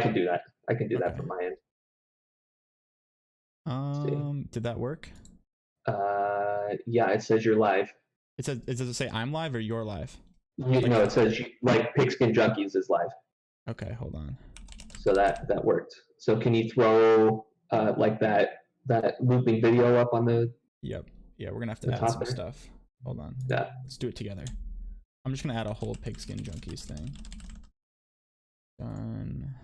can do that. I can do Okay. that from my end. Did that work? Yeah, it says you're live. Does it say I'm live or you're live? It says like Pigskin Junkies is live. Okay, hold on. So that worked. So can you throw like that looping video up on the? Yep. Yeah, we're gonna have to add some stuff. Hold on. Yeah. Let's do it together. I'm just gonna add a whole Pigskin Junkies thing. Done.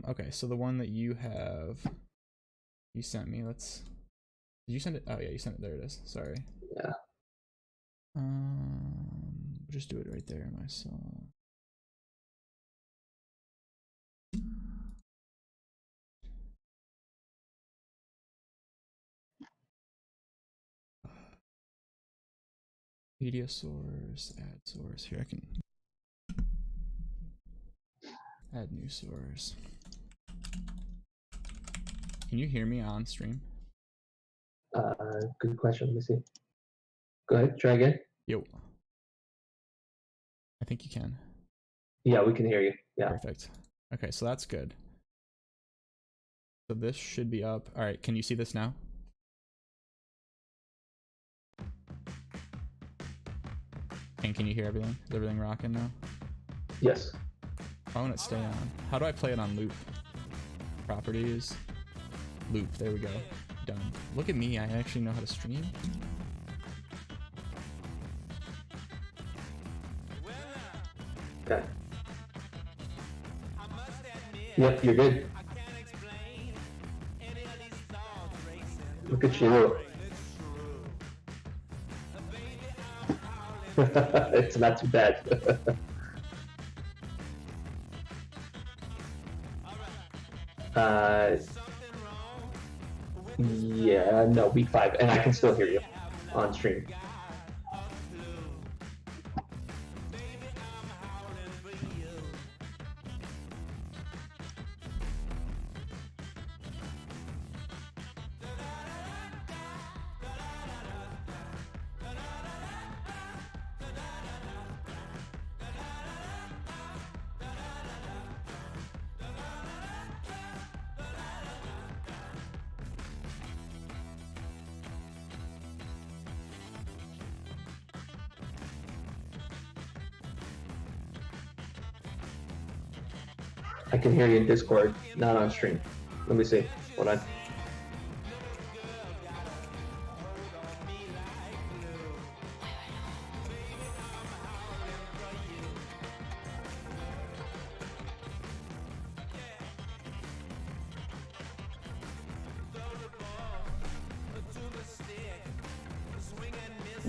Okay, so the one that you sent me, did you send it? Oh yeah, you sent it. There it is. Sorry. Yeah. Just do it right there, my song. Media source, add source. Here, I can add new source. Can you hear me on stream? Good question. Let me see. Go ahead. Try again. Yo. I think you can. Yeah, we can hear you. Yeah. Perfect. Okay, so that's good. So this should be up. All right, can you see this now? And can you hear everything? Is everything rocking now? Yes. I want it to stay on. How do I play it on loop? Properties. Loop. There we go. Done. Look at me. I actually know how to stream. Okay. Yep, you're good. Look at you. It's not too bad. Yeah, no, week 5, and I can still hear you on stream. I can hear you in Discord, not on stream. Let me see. Hold on.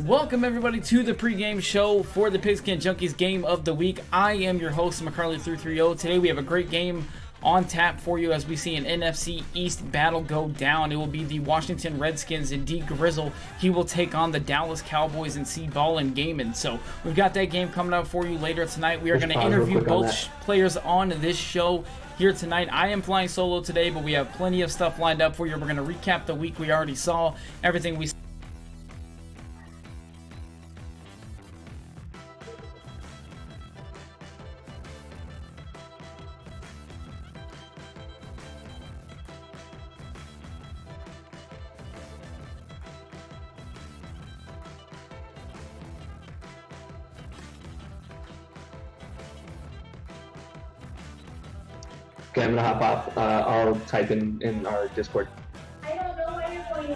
Welcome everybody to the pregame show for the Pigskin Junkies game of the week. I am your host, McCarley330. Today we have a great game on tap for you as we see an NFC East battle go down. It will be the Washington Redskins and D Grizzle. He will take on the Dallas Cowboys and C Ballin Gaming. So we've got that game coming up for you later tonight. We are going to interview both players on this show here tonight. I am flying solo today, but we have plenty of stuff lined up for you. We're going to recap the week we already saw, everything we Okay, I'm gonna hop off. I'll type in our Discord. I don't know why you're going.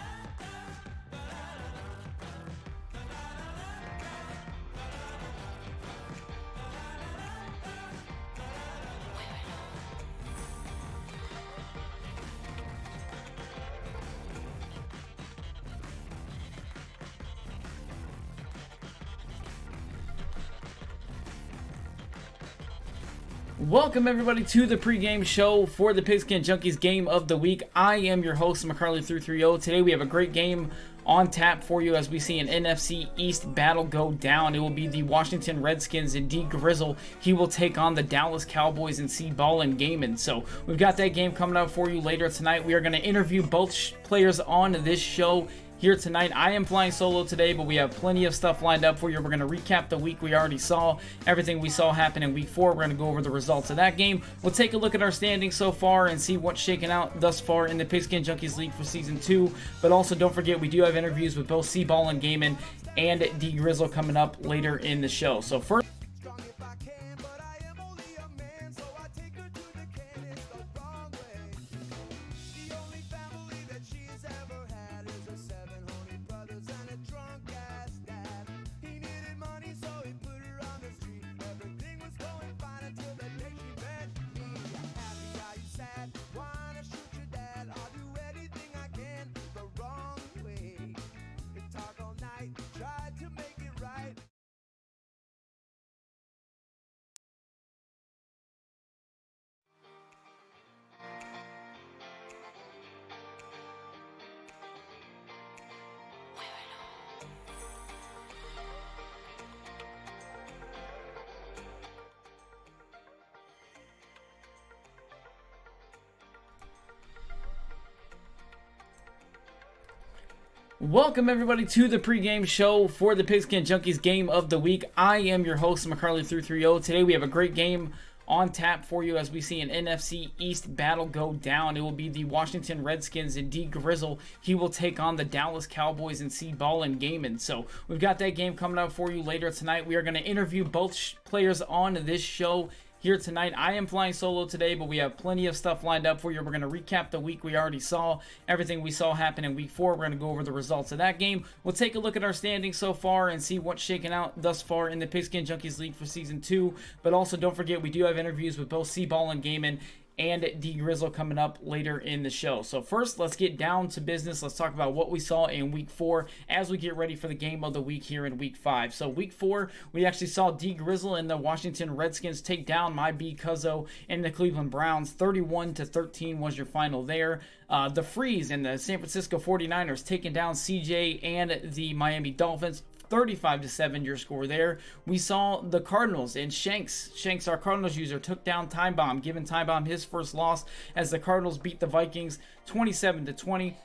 Welcome everybody to the pregame show for the Pigskin Junkies game of the week. I am your host, McCarley330. Today we have a great game on tap for you as we see an NFC East battle go down. It will be the Washington Redskins and D Grizzle. He will take on the Dallas Cowboys and C Ballin Gaming. So we've got that game coming up for you later tonight. We are going to interview both players on this show here tonight. I am flying solo today, but we have plenty of stuff lined up for you. We're going to recap the week we already saw, everything we saw happen in week 4. We're going to go over the results of that game. We'll take a look at our standings so far and see what's shaken out thus far in the Pigskin Junkies League for Season 2. But also, don't forget, we do have interviews with both C-Ball and Gaiman and D Grizzle coming up later in the show. So first, welcome everybody to the pregame show for the Pigskin Junkies game of the week. I am your host, McCarley330. Today we have a great game on tap for you as we see an NFC East battle go down. It will be the Washington Redskins and D Grizzle. He will take on the Dallas Cowboys and C-Ball and Gaiman. So we've got that game coming up for you later tonight. We are going to interview both players on this show here tonight. I am flying solo today, but we have plenty of stuff lined up for you. We're going to recap the week we already saw, everything we saw happen in week 4. We're going to go over the results of that game. We'll take a look at our standings so far and see what's shaken out thus far in the Pigskin Junkies League for Season 2. But also, don't forget, we do have interviews with both C-Ball and Gaiman and D Grizzle coming up later in the show. So first, let's get down to business. Let's talk about what we saw in week 4 as we get ready for the game of the week here in week 5. So week 4, we actually saw D Grizzle and the Washington Redskins take down my B Cuzzo and the Cleveland Browns. 31-13 was your final there. The Freeze and the San Francisco 49ers taking down CJ and the Miami Dolphins. 35-7 your score there. We saw the Cardinals and Shanks, our Cardinals user, took down Time Bomb, giving Time Bomb his first loss as the Cardinals beat the Vikings 27-20.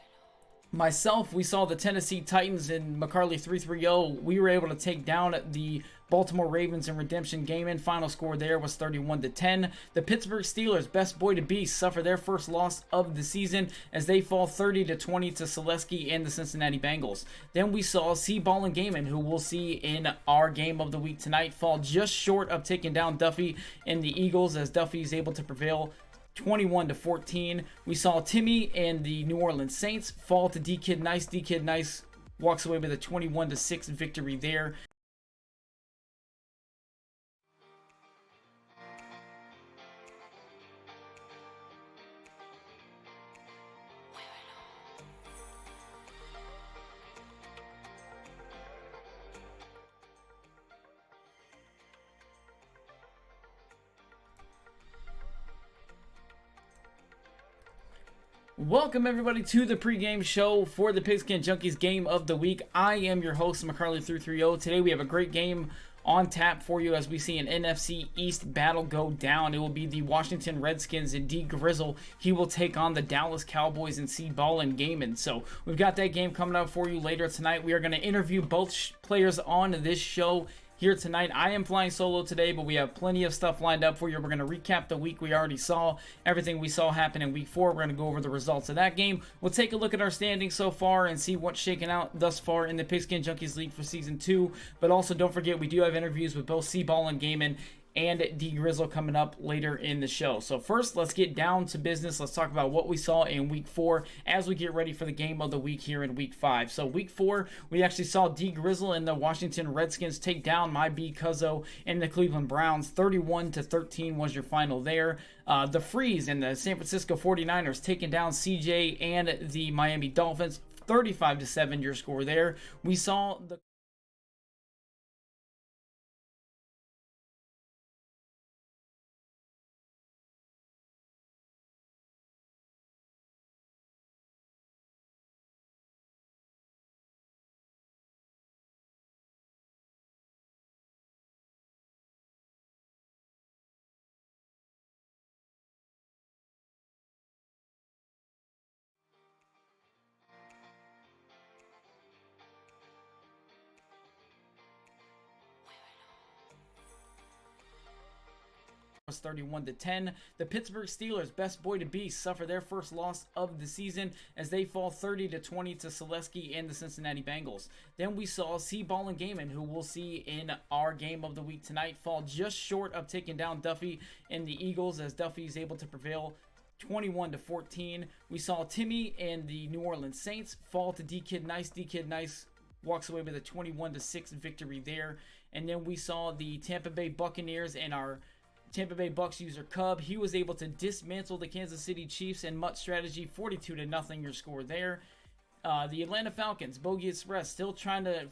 Myself, we saw the Tennessee Titans and McCarley330. We were able to take down the Baltimore Ravens in redemption game, and final score there was 31-10. The Pittsburgh Steelers, best boy to beast, suffer their first loss of the season as they fall 30-20 to Selesky and the Cincinnati Bengals. Then we saw C-Ball and Gaiman, who we'll see in our game of the week tonight, fall just short of taking down Duffy and the Eagles as Duffy is able to prevail 21-14. We saw Timmy and the New Orleans Saints fall to D-Kid Nice. D-Kid Nice walks away with a 21-6 victory there. Welcome everybody to the pregame show for the Pigskin Junkies game of the week. I am your host, McCarley330. Today we have a great game on tap for you as we see an NFC East battle go down. It will be the Washington Redskins and D Grizzle. He will take on the Dallas Cowboys and C-Ball and Gaiman. So we've got that game coming up for you later tonight. We are going to interview both players on this show here tonight. I am flying solo today, but we have plenty of stuff lined up for you. We're going to recap the week we already saw, everything we saw happen in week 4. We're going to go over the results of that game. We'll take a look at our standings so far and see what's shaken out thus far in the Pigskin Junkies League for Season 2. But also, don't forget, we do have interviews with both C-Ball and Gaiman and D Grizzle coming up later in the show. So first, let's get down to business. Let's talk about what we saw in week 4 as we get ready for the game of the week here in week 5. So week 4, we actually saw D Grizzle and the Washington Redskins take down my B Cuzzo and the Cleveland Browns. 31-13 was your final there. The Freeze and the San Francisco 49ers taking down CJ and the Miami Dolphins. 35-7 your score there. We saw the was 31-10. The Pittsburgh Steelers, best boy to be, suffer their first loss of the season as they fall 30-20 to Selesky and the Cincinnati Bengals. Then we saw C-Ball and Gaiman, who we'll see in our game of the week tonight, fall just short of taking down Duffy and the Eagles as Duffy is able to prevail 21-14. We saw Timmy and the New Orleans Saints fall to D-Kid Nice. D-Kid Nice walks away with a 21-6 victory there. And then we saw the Tampa Bay Buccaneers and our Tampa Bay Bucks user Cub. He was able to dismantle the Kansas City Chiefs and Mutt strategy, 42-0 your score there. The Atlanta Falcons, Bogey Express, still trying to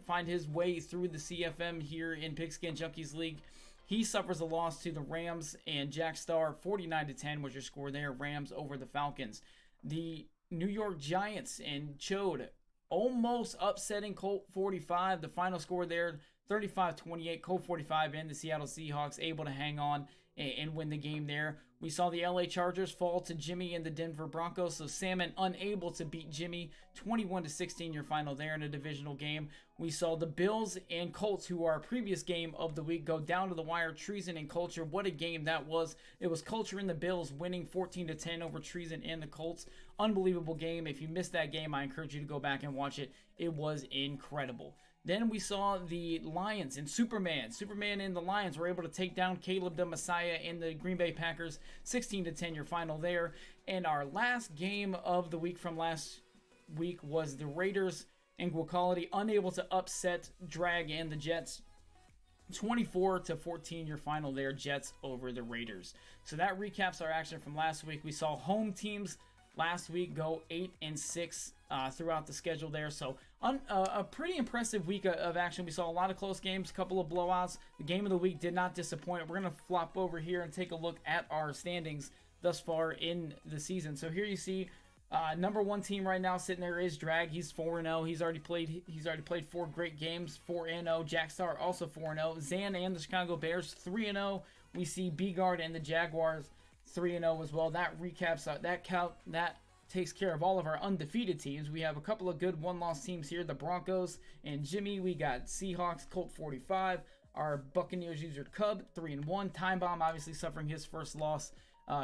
find his way through the CFM here in Pigskin Junkies League. He suffers a loss to the Rams and Jack Star, 49-10 was your score there. Rams over the Falcons. The New York Giants and Chode almost upsetting Colt 45. The final score there, 35-28. Colt 45 and the Seattle Seahawks able to hang on and win the game there. We saw the LA Chargers fall to Jimmy and the Denver Broncos. So Salmon unable to beat Jimmy, 21-16 your final there in a divisional game. We saw the Bills and Colts, who are our previous game of the week, go down to the wire. Treason and Culture. What a game that was. It was Culture and the Bills winning 14-10 over Treason and the Colts. Unbelievable game. If you missed that game, I encourage you to go back and watch it. It was incredible. Then we saw the Lions and Superman. Superman and the Lions were able to take down Caleb the Messiah and the Green Bay Packers, 16-10 your final there. And our last game of the week from last week was the Raiders and Quality unable to upset Drag and the Jets, 24-14 your final there. Jets over the Raiders. So that recaps our action from last week. We saw home teams last week go 8-6 throughout the schedule there. So a pretty impressive week of action. We saw a lot of close games, a couple of blowouts. The game of the week did not disappoint. We're going to flop over here and take a look at our standings thus far in the season. So here you see number one team right now sitting there is Drag. He's 4-0. He's already played 4 great games, 4-0. Jackstar also 4-0. Zan and the Chicago Bears 3-0. We see B-Guard and the Jaguars 3-0 as well. That recaps that takes care of all of our undefeated teams. We have a couple of good one-loss teams here. The Broncos and Jimmy. We got Seahawks, Colt 45. Our Buccaneers user Cub 3-1. Time Bomb obviously suffering his first loss.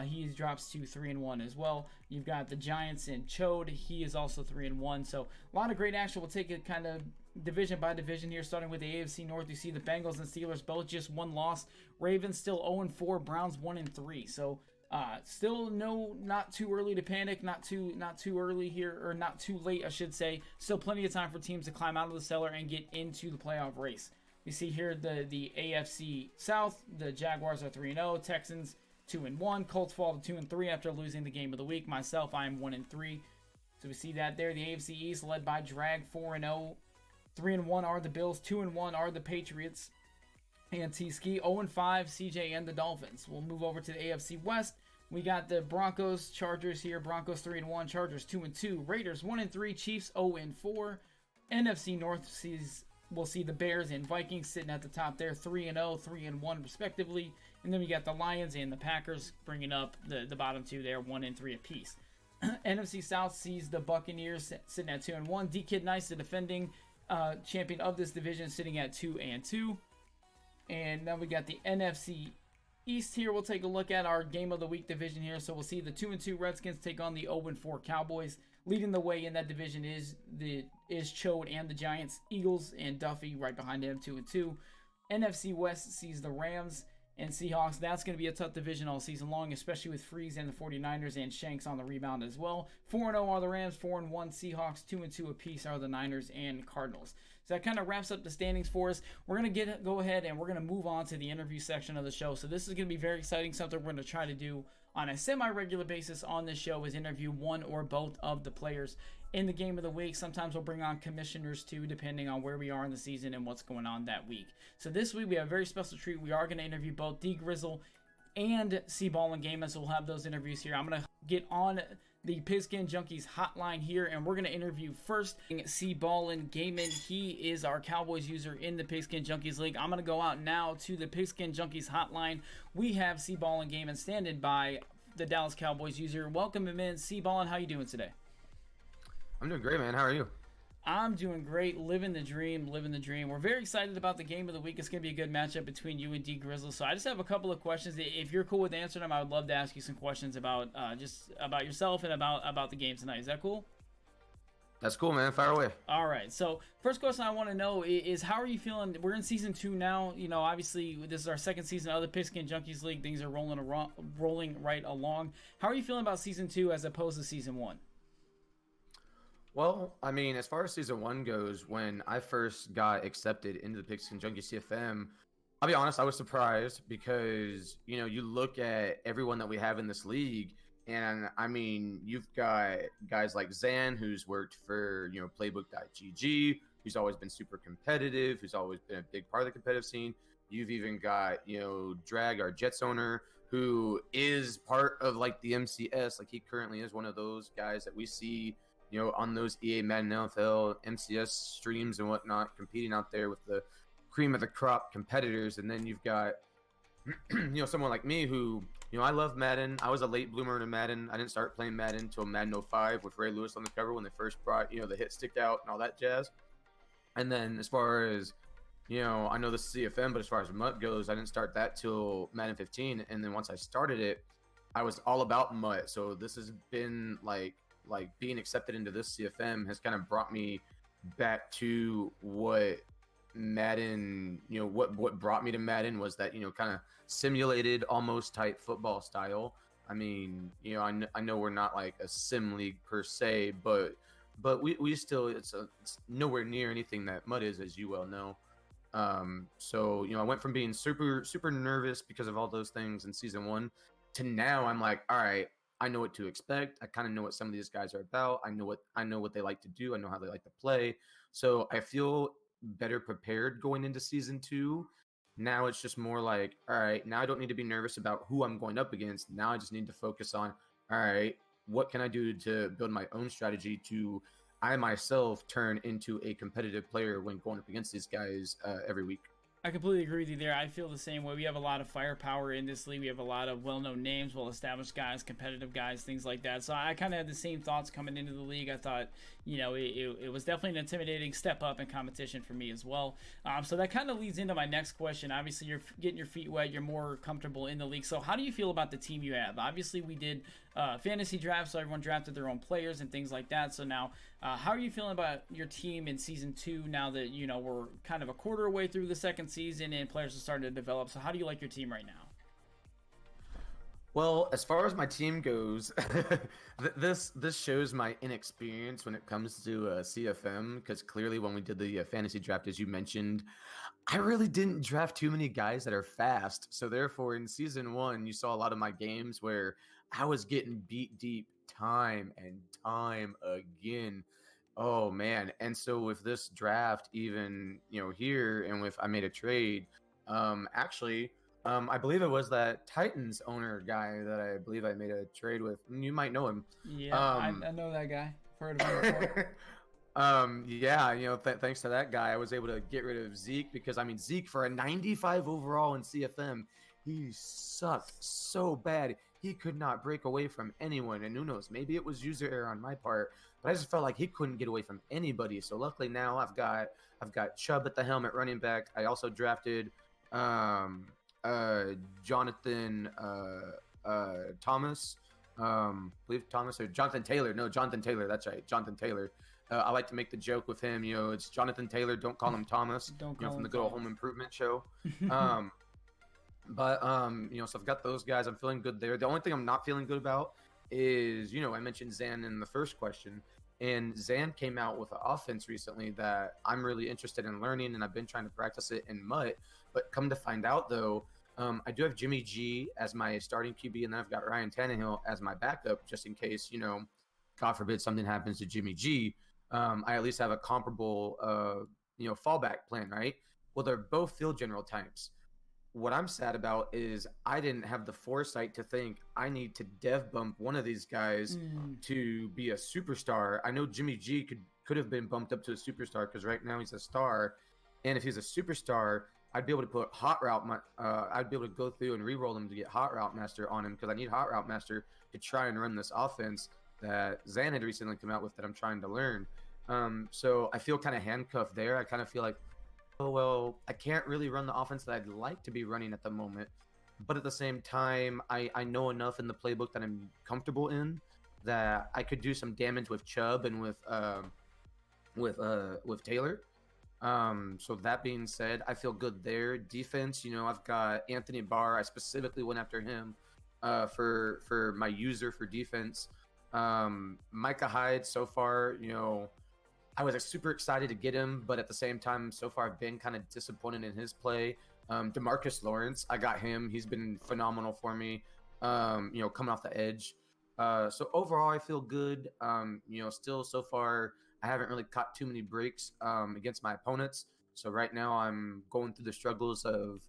He drops to 3-1 as well. You've got the Giants and Chode. He is also 3-1. So a lot of great action. We'll take it kind of division by division here, starting with the AFC North. You see the Bengals and Steelers both just one loss. Ravens still 0-4. Browns 1-3. So still not too early to panic, not too early here, or not too late, I should say. Still plenty of time for teams to climb out of the cellar and get into the playoff race. We see here the AFC South. The Jaguars are 3-0. Texans 2-1. Colts fall to 2-3 after losing the game of the week. Myself, I am 1-3. So we see that there. The AFC East led by Drag 4-0. 3-1 are the Bills. 2-1 are the Patriots. And T-Ski 0-5, CJ and the Dolphins. We'll move over to the AFC West. We got the Broncos, Chargers here. Broncos 3-1, Chargers 2-2, Raiders 1-3, Chiefs 0-4. NFC North we'll see the Bears and Vikings sitting at the top there, 3-0, 3-1 respectively. And then we got the Lions and the Packers bringing up the bottom two there, 1-3 apiece. NFC South sees the Buccaneers sitting at 2-1. D-Kid Nice, the defending champion of this division, sitting at 2-2. And then we got the NFC East here. We'll take a look at our game of the week division here. So we'll see the 2-2 Redskins take on the 0-4 Cowboys. Leading the way in that division is Chode and the Giants. Eagles and Duffy right behind them, 2-2. NFC West sees the Rams and Seahawks. That's going to be a tough division all season long, especially with Freeze and the 49ers and Shanks on the rebound as well. 4-0 are the Rams, 4-1 Seahawks, 2-2 apiece are the Niners and Cardinals. So that kind of wraps up the standings for us. We're going to go ahead and we're going to move on to the interview section of the show. So this is going to be very exciting, something we're going to try to do on a semi-regular basis on this show, is interview one or both of the players in the game of the week. Sometimes we'll bring on commissioners too, depending on where we are in the season and what's going on that week. So this week we have a very special treat. We are going to interview both D Grizzle and C-Ball and Gaiman, so we'll have those interviews here. I'm going to get on the Pigskin Junkies hotline here, and we're going to interview first C-Ball and Gaiman. He is our Cowboys user in the Pigskin Junkies League. I'm going to go out now to the Pigskin Junkies hotline. We have C-Ball and Gaiman standing by the Dallas Cowboys user. Welcome him in. C-Ball, and how you doing today? I'm doing great, man. How are you? I'm doing great, living the dream, living the dream. We're very excited about the game of the week. It's going to be a good matchup between you and D Grizzly. So I just have a couple of questions. If you're cool with answering them, I would love to ask you some questions about just about yourself and about the game tonight. Is that cool? That's cool, man. Fire away. All right. So first question I want to know is how are you feeling? We're in season 2 now. You know, obviously this is our second season of the Pigskin Junkies League. Things are rolling right along. How are you feeling about season 2 as opposed to season 1? Well, I mean, as far as season 1 goes, when I first got accepted into the Pigskin Junkie CFM, I'll be honest, I was surprised because, you know, you look at everyone that we have in this league, and I mean, you've got guys like Zan, who's worked for, you know, Playbook.gg, who's always been super competitive, who's always been a big part of the competitive scene. You've even got, you know, Drag, our Jets owner, who is part of like the MCS. Like he currently is one of those guys that we see, you know, on those EA Madden NFL MCS streams and whatnot, competing out there with the cream of the crop competitors. And then you've got, you know, someone like me who, you know, I love Madden. I was a late bloomer into Madden. I didn't start playing Madden until Madden 05 with Ray Lewis on the cover when they first brought, you know, the hit stick out and all that jazz. And then as far as, you know, I know this is CFM, but as far as MUT goes, I didn't start that till Madden 15. And then once I started it, I was all about MUT. So this has been like being accepted into this CFM has kind of brought me back to what Madden, you know, what brought me to Madden was that, you know, kind of simulated almost type football style. I mean, you know, I know we're not like a sim league per se, but we still, it's nowhere near anything that MUT is, as you well know. So, you know, I went from being super nervous because of all those things in season 1 to now I'm like, all right, I know what to expect. I kind of know what some of these guys are about. I know what they like to do. I know how they like to play. So I feel better prepared going into season 2. Now it's just more like, all right, now I don't need to be nervous about who I'm going up against. Now I just need to focus on, all right, what can I do to build my own strategy to I myself turn into a competitive player when going up against these guys every week. I completely agree with you there. I feel the same way. We have a lot of firepower in this league. We have a lot of well-known names, well-established guys, competitive guys, things like that. So I kind of had the same thoughts coming into the league. I thought, you know, it was definitely an intimidating step up in competition for me as well. So that kind of leads into my next question. Obviously, you're getting your feet wet. You're more comfortable in the league. So how do you feel about the team you have? Obviously, we did fantasy drafts, so everyone drafted their own players and things like that. So now, how are you feeling about your team in season 2 now that, you know, we're kind of a quarter way through the second season and players are starting to develop? So how do you like your team right now? Well, as far as my team goes, this shows my inexperience when it comes to CFM, because clearly when we did the fantasy draft, as you mentioned, I really didn't draft too many guys that are fast. So therefore, in season 1, you saw a lot of my games where I was getting beat deep time and time again. Oh man. And so with this draft, even, you know, here, and with I made a trade, I believe it was that Titans owner guy that I believe I made a trade with. You might know him. Yeah, I know that guy. I've heard of him before. Yeah, you know, thanks to that guy, I was able to get rid of Zeke, because I mean, Zeke for a 95 overall in CFM, he sucked so bad. He could not break away from anyone, and who knows, maybe it was user error on my part, but I just felt like he couldn't get away from anybody. So luckily now I've got Chubb at the helm at running back. I also drafted Jonathan Thomas, believe Thomas or Jonathan Taylor. No, Jonathan Taylor. That's right, Jonathan Taylor. I like to make the joke with him. You know, it's Jonathan Taylor. Don't call him Thomas. Don't you know, call from him the good old Thomas. Home Improvement show. But you know, so I've got those guys. I'm feeling good there. The only thing I'm not feeling good about is, you know, I mentioned Zan in the first question, and Zan came out with an offense recently that I'm really interested in learning, and I've been trying to practice it in MUT. But come to find out, though, I do have Jimmy G as my starting QB, and then I've got Ryan Tannehill as my backup, just in case, you know, God forbid something happens to Jimmy G. I at least have a comparable, you know, fallback plan, right? Well, they're both field general types. What I'm sad about is I didn't have the foresight to think I need to dev bump one of these guys to be a superstar. I know Jimmy G could have been bumped up to a superstar because right now he's a star, and if he's a superstar, I'd be able to put Hot Route. I'd be able to go through and re-roll him to get Hot Route Master on him, because I need Hot Route Master to try and run this offense that Zan had recently come out with that I'm trying to learn. So I feel kind of handcuffed there. I kind of feel like, oh well, I can't really run the offense that I'd like to be running at the moment. But at the same time, I know enough in the playbook that I'm comfortable in that I could do some damage with Chubb and with Taylor. So that being said, I feel good there. Defense, I've got Anthony Barr. I specifically went after him for my user for defense. Micah Hyde, so far, I was super excited to get him, but at the same time, so far I've been kind of disappointed in his play. DeMarcus Lawrence, I got him. He's been phenomenal for me. Coming off the edge. So overall, I feel good. Still so far, I haven't really caught too many breaks against my opponents. So right now, I'm going through the struggles of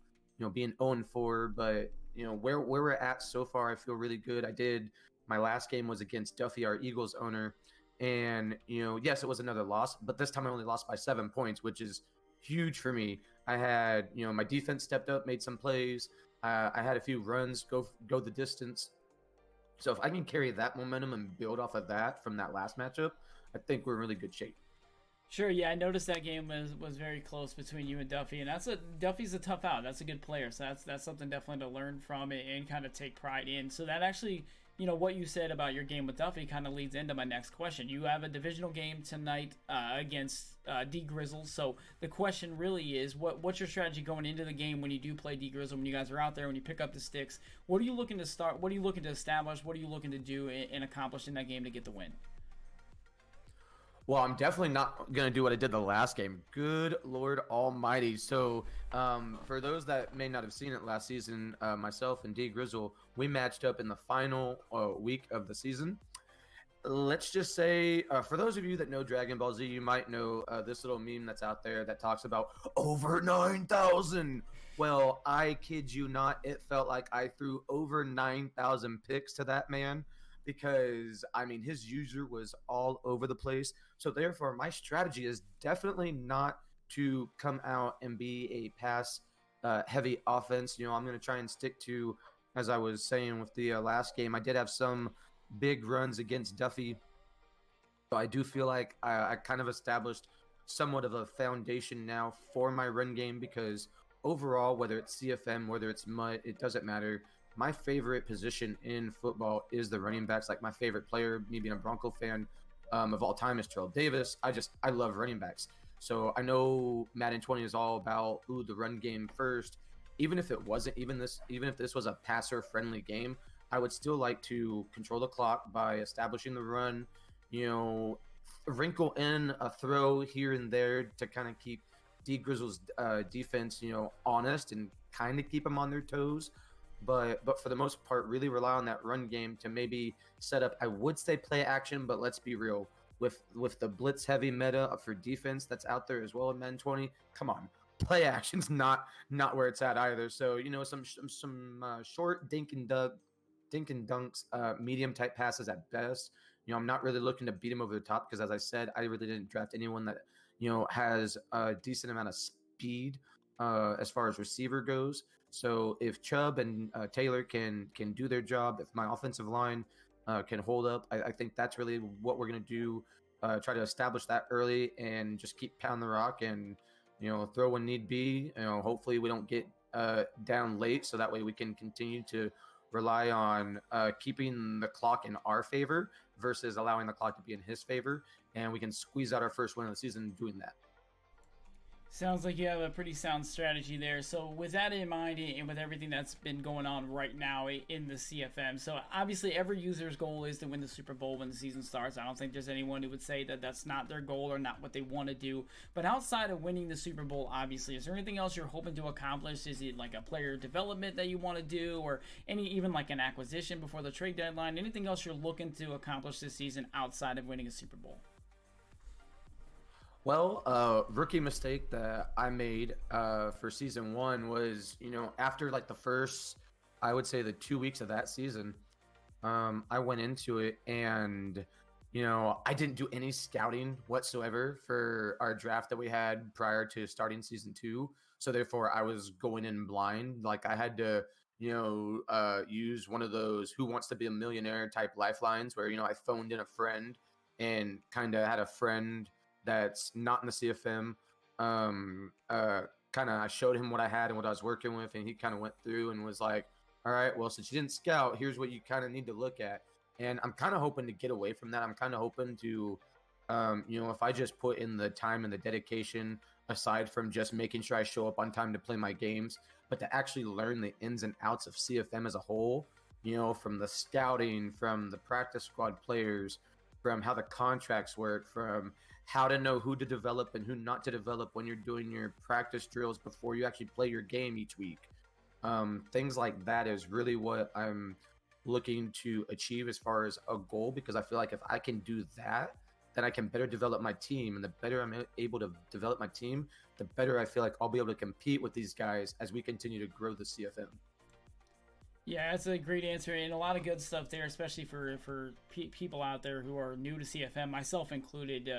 being 0-4. But where we're at so far, I feel really good. My last game was against Duffy, our Eagles owner, and yes, it was another loss, but this time I only lost by 7 points, which is huge for me. I had my defense stepped up, made some plays. I had a few runs go the distance. So if I can carry that momentum and build off of that from that last matchup, I think we're in really good shape. Sure, yeah, I noticed that game was very close between you and Duffy, and Duffy's a tough out. That's a good player, so that's something definitely to learn from and kind of take pride in. So that actually, what you said about your game with Duffy kind of leads into my next question. You have a divisional game tonight against D Grizzle. So the question really is, what's your strategy going into the game when you do play D Grizzle? When you guys are out there, when you pick up the sticks, what are you looking to start? What are you looking to establish? What are you looking to do and accomplish in that game to get the win? Well, I'm definitely not going to do what I did the last game. Good Lord Almighty. So, for those that may not have seen it last season, myself and D Grizzle, we matched up in the final week of the season. Let's just say, for those of you that know Dragon Ball Z, you might know this little meme that's out there that talks about over 9,000. Well, I kid you not, it felt like I threw over 9,000 picks to that man, because his user was all over the place. So therefore, my strategy is definitely not to come out and be a pass heavy offense. I'm going to try and stick to, as I was saying with the last game, I did have some big runs against Duffy. So I do feel like I kind of established somewhat of a foundation now for my run game, because overall, whether it's CFM, whether it's MUT, it doesn't matter. My favorite position in football is the running backs. Like, my favorite player, me being a Bronco fan of all time, is Terrell Davis. I love running backs. So I know Madden 20 is all about the run game first. Even if it wasn't, even if this was a passer friendly game, I would still like to control the clock by establishing the run. Wrinkle in a throw here and there to kind of keep D Grizzle's defense, honest and kind of keep them on their toes. But for the most part, really rely on that run game to maybe set up, I would say play action, but let's be real. With the blitz heavy meta for defense that's out there as well in Madden 20, come on, play action's not where it's at either. So some short dink and dunks, medium type passes at best. I'm not really looking to beat him over the top, because as I said, I really didn't draft anyone that has a decent amount of speed as far as receiver goes. So if Chubb and Taylor can do their job, if my offensive line can hold up, I think that's really what we're going to do. Try to establish that early and just keep pounding the rock and, throw when need be. Hopefully we don't get down late, so that way we can continue to rely on keeping the clock in our favor versus allowing the clock to be in his favor. And we can squeeze out our first win of the season doing that. Sounds like you have a pretty sound strategy there. So with that in mind, and with everything that's been going on right now in the CFM, so obviously every user's goal is to win the Super Bowl when the season starts. I don't think there's anyone who would say that that's not their goal or not what they want to do. But outside of winning the Super Bowl, obviously, is there anything else you're hoping to accomplish? Is it like a player development that you want to do, or even like an acquisition before the trade deadline? Anything else you're looking to accomplish this season outside of winning a Super Bowl? Well, rookie mistake that I made for season 1 was, after like the first, I would say the 2 weeks of that season, I went into it and, I didn't do any scouting whatsoever for our draft that we had prior to starting season 2. So therefore I was going in blind. Like, I had to, use one of those Who Wants to Be a Millionaire type lifelines where, I phoned in a friend and kind of had a friend that's not in the CFM. Kind of I showed him what I had and what I was working with, and he kind of went through and was like, all right, well, since you didn't scout, here's what you kind of need to look at. And I'm kind of hoping to get away from that. I'm kind of hoping to, if I just put in the time and the dedication aside from just making sure I show up on time to play my games, but to actually learn the ins and outs of CFM as a whole, from the scouting, from the practice squad players, from how the contracts work, from how to know who to develop and who not to develop when you're doing your practice drills before you actually play your game each week. Things like that is really what I'm looking to achieve as far as a goal, because I feel like if I can do that, then I can better develop my team, and the better I'm able to develop my team, the better I feel like I'll be able to compete with these guys as we continue to grow the CFM. Yeah, that's a great answer, and a lot of good stuff there, especially for people out there who are new to CFM, myself included.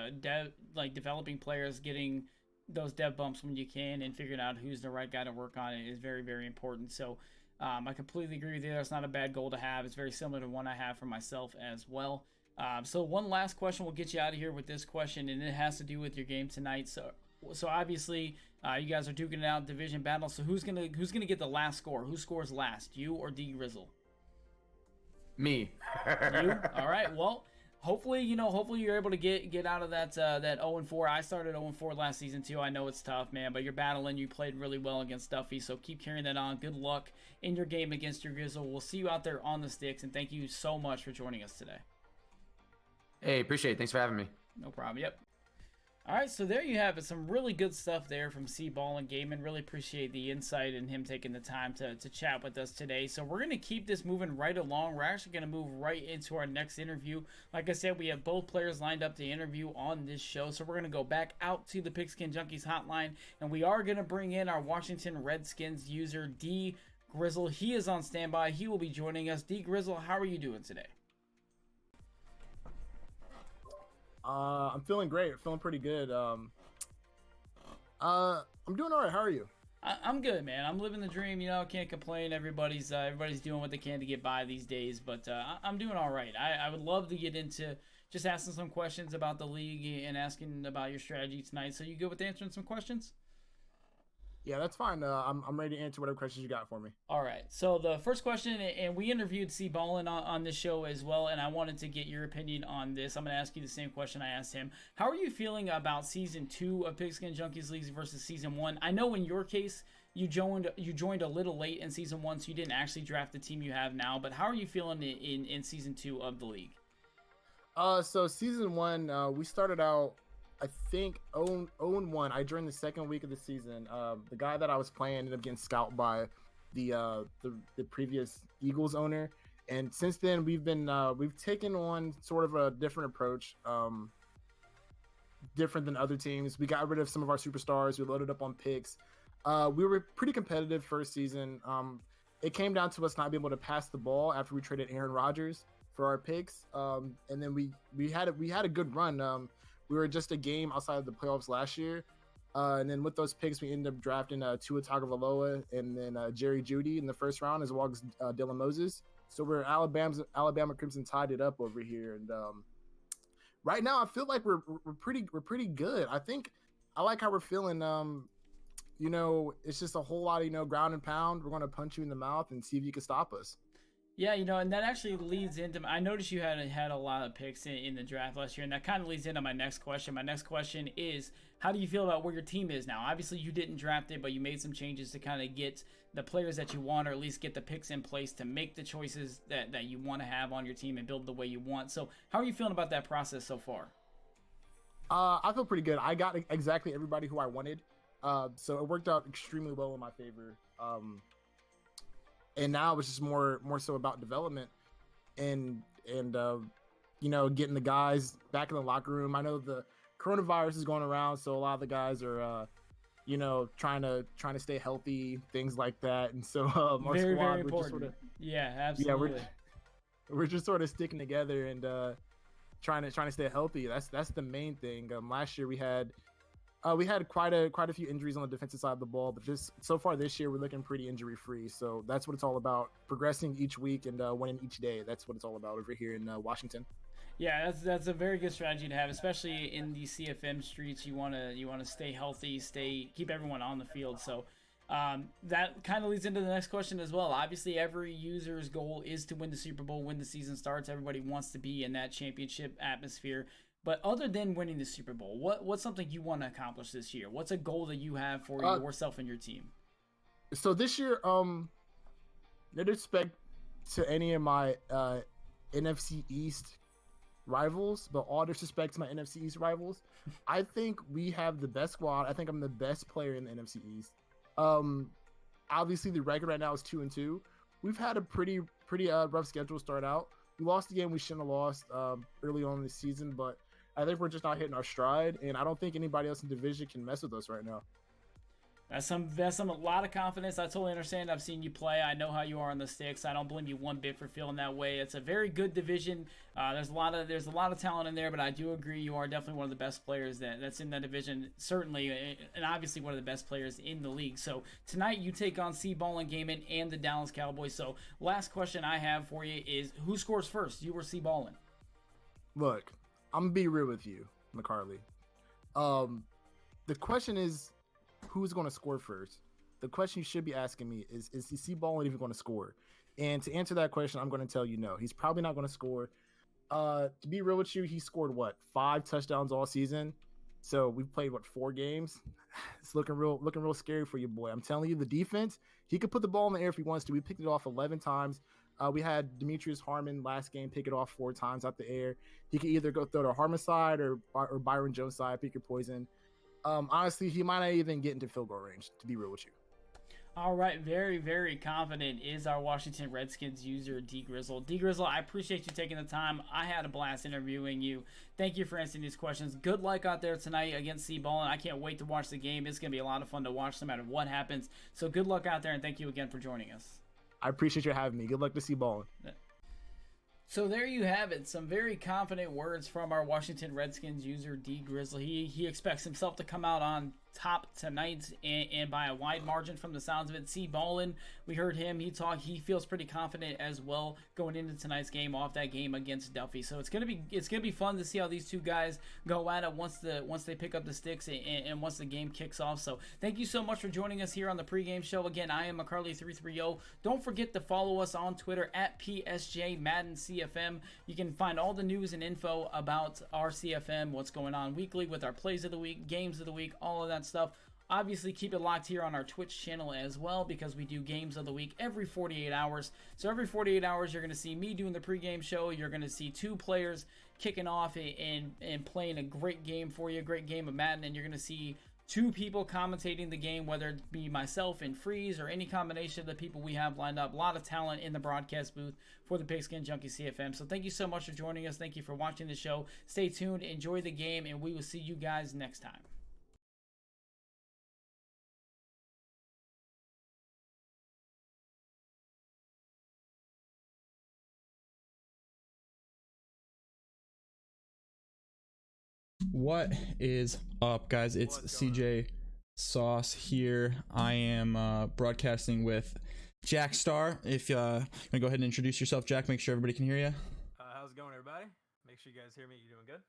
Developing players, getting those dev bumps when you can, and figuring out who's the right guy to work on it is very, very important. So I completely agree with you. That's not a bad goal to have. It's very similar to one I have for myself as well. So one last question, we'll get you out of here with this question, and it has to do with your game tonight. So obviously, you guys are duking it out division battle. So who's gonna get the last score? Who scores last, you or D Grizzle? Me. You? All right. Well, hopefully you're able to get out of that 0-4. I started 0-4 last season too. I know it's tough, man, but you're battling. You played really well against Duffy, so keep carrying that on. Good luck in your game against your Grizzle. We'll see you out there on the sticks, and thank you so much for joining us today. Hey, appreciate it. Thanks for having me. No problem. Yep. All right, so there you have it. Some really good stuff there from C-Ball and Gaming. Really appreciate the insight and him taking the time to chat with us today. So we're going to keep this moving right along. We're actually going to move right into our next interview. Like I said, we have both players lined up to interview on this show. So we're going to go back out to the Pigskin Junkies hotline, and we are going to bring in our Washington Redskins user, D Grizzle. He is on standby. He will be joining us. D Grizzle, how are you doing today? I'm feeling great. Feeling pretty good. I'm doing all right. How are you? I'm good, man. I'm living the dream. Can't complain. Everybody's doing what they can to get by these days, but I'm doing all right. I would love to get into just asking some questions about the league and asking about your strategy tonight. So you good with answering some questions? Yeah, that's fine. I'm ready to answer whatever questions you got for me. All right. So the first question, and we interviewed C Ballin on this show as well, and I wanted to get your opinion on this. I'm going to ask you the same question I asked him. How are you feeling about Season 2 of Pigskin Junkies Leagues versus Season 1? I know in your case, you joined a little late in Season 1, so you didn't actually draft the team you have now, but how are you feeling in Season 2 of the league? So Season 1, we started out, I think 0-1. I joined the second week of the season. The guy that I was playing ended up getting scouted by the previous Eagles owner, and since then we've taken on sort of a different approach, different than other teams. We got rid of some of our superstars. We loaded up on picks. We were pretty competitive first season. It came down to us not being able to pass the ball after we traded Aaron Rodgers for our picks, and then we had a good run. We were just a game outside of the playoffs last year. And then with those picks, we ended up drafting Tua Tagovailoa and then Jerry Jeudy in the first round, as well as Dylan Moses. So we're Alabama Crimson tied it up over here. And right now, I feel like we're pretty good. I think I like how we're feeling. It's just a whole lot of ground and pound. We're going to punch you in the mouth and see if you can stop us. Yeah, and that actually leads into, I noticed you had a lot of picks in the draft last year, and that kind of leads into my next question. My next question is, how do you feel about where your team is now? Obviously, you didn't draft it, but you made some changes to kind of get the players that you want, or at least get the picks in place to make the choices that you want to have on your team and build the way you want. So how are you feeling about that process so far? I feel pretty good. I got exactly everybody who I wanted. So it worked out extremely well in my favor. And now it's just more so about development and getting the guys back in the locker room. I know the coronavirus is going around, so a lot of the guys are trying to stay healthy, things like that. And so our very, squad, very important. Absolutely. Yeah, we're just sort of sticking together and trying to stay healthy. That's the main thing. Last year we had quite a few injuries on the defensive side of the ball, but so far this year we're looking pretty injury free. So that's what it's all about: progressing each week and winning each day. That's what it's all about over here in Washington. Yeah, that's a very good strategy to have, especially in the CFM streets. You wanna stay healthy, keep everyone on the field. So that kind of leads into the next question as well. Obviously, every user's goal is to win the Super Bowl when the season starts. Everybody wants to be in that championship atmosphere. But other than winning the Super Bowl, what's something you want to accomplish this year? What's a goal that you have for yourself and your team? So this year, no disrespect to any of my NFC East rivals, but all disrespect to my NFC East rivals, I think we have the best squad. I think I'm the best player in the NFC East. Obviously the record right now is 2-2. We've had a pretty rough schedule to start out. We lost the game we shouldn't have lost early on in the season, but I think we're just not hitting our stride, and I don't think anybody else in the division can mess with us right now. That's a lot of confidence. I totally understand. I've seen you play. I know how you are on the sticks. I don't blame you one bit for feeling that way. It's a very good division. There's a lot of talent in there, but I do agree you are definitely one of the best players that's in that division, certainly, and obviously one of the best players in the league. So tonight you take on C-Ballin Gaming and the Dallas Cowboys. So last question I have for you is, who scores first, you or C-Ballin? Look, I'm gonna be real with you, McCarley. The question is, who's going to score first? The question you should be asking me is C-Ballin even going to score? And to answer that question, I'm going to tell you no. He's probably not going to score. To be real with you, he scored 5 touchdowns all season. So we've played 4 games. It's looking real scary for you, boy. I'm telling you, the defense, he could put the ball in the air if he wants to. We picked it off 11 times. We had Demetrius Harmon last game pick it off 4 times out the air. He could either go throw to Harmon side or Byron Jones side, pick your poison. Honestly, he might not even get into field goal range, to be real with you. All right, very, very confident is our Washington Redskins user, D Grizzle. D Grizzle, I appreciate you taking the time. I had a blast interviewing you. Thank you for answering these questions. Good luck out there tonight against C-Ballin. I can't wait to watch the game. It's going to be a lot of fun to watch no matter what happens. So good luck out there, and thank you again for joining us. I appreciate you having me. Good luck to C-Ballin. So there you have it. Some very confident words from our Washington Redskins user, D Grizzle. He expects himself to come out on top tonight and by a wide margin from the sounds of it. C-Ballin, we heard him. He feels pretty confident as well going into tonight's game off that game against Duffy. So it's gonna be fun to see how these two guys go at it once they pick up the sticks and once the game kicks off. So thank you so much for joining us here on the pregame show. Again, I am McCarley330. Don't forget to follow us on Twitter at PSJ Madden CFM. You can find all the news and info about our CFM, what's going on weekly with our plays of the week, games of the week, all of that stuff. Obviously, keep it locked here on our Twitch channel as well, because we do games of the week every 48 hours. So every 48 hours, you're going to see me doing the pregame show. You're going to see 2 players kicking off and playing a great game for you, a great game of Madden, and you're going to see 2 people commentating the game, whether it be myself and Freeze or any combination of the people we have lined up. A lot of talent in the broadcast booth for the Pigskin Junkies CFM. So thank you so much for joining us. Thank you for watching the show. Stay tuned, enjoy the game, and we will see you guys next time. What is up, guys? It's CJ Sauce here. I am broadcasting with Jack Star. If you want to go ahead and introduce yourself, Jack, make sure everybody can hear you. How's it going, everybody? Make sure you guys hear me. You doing good?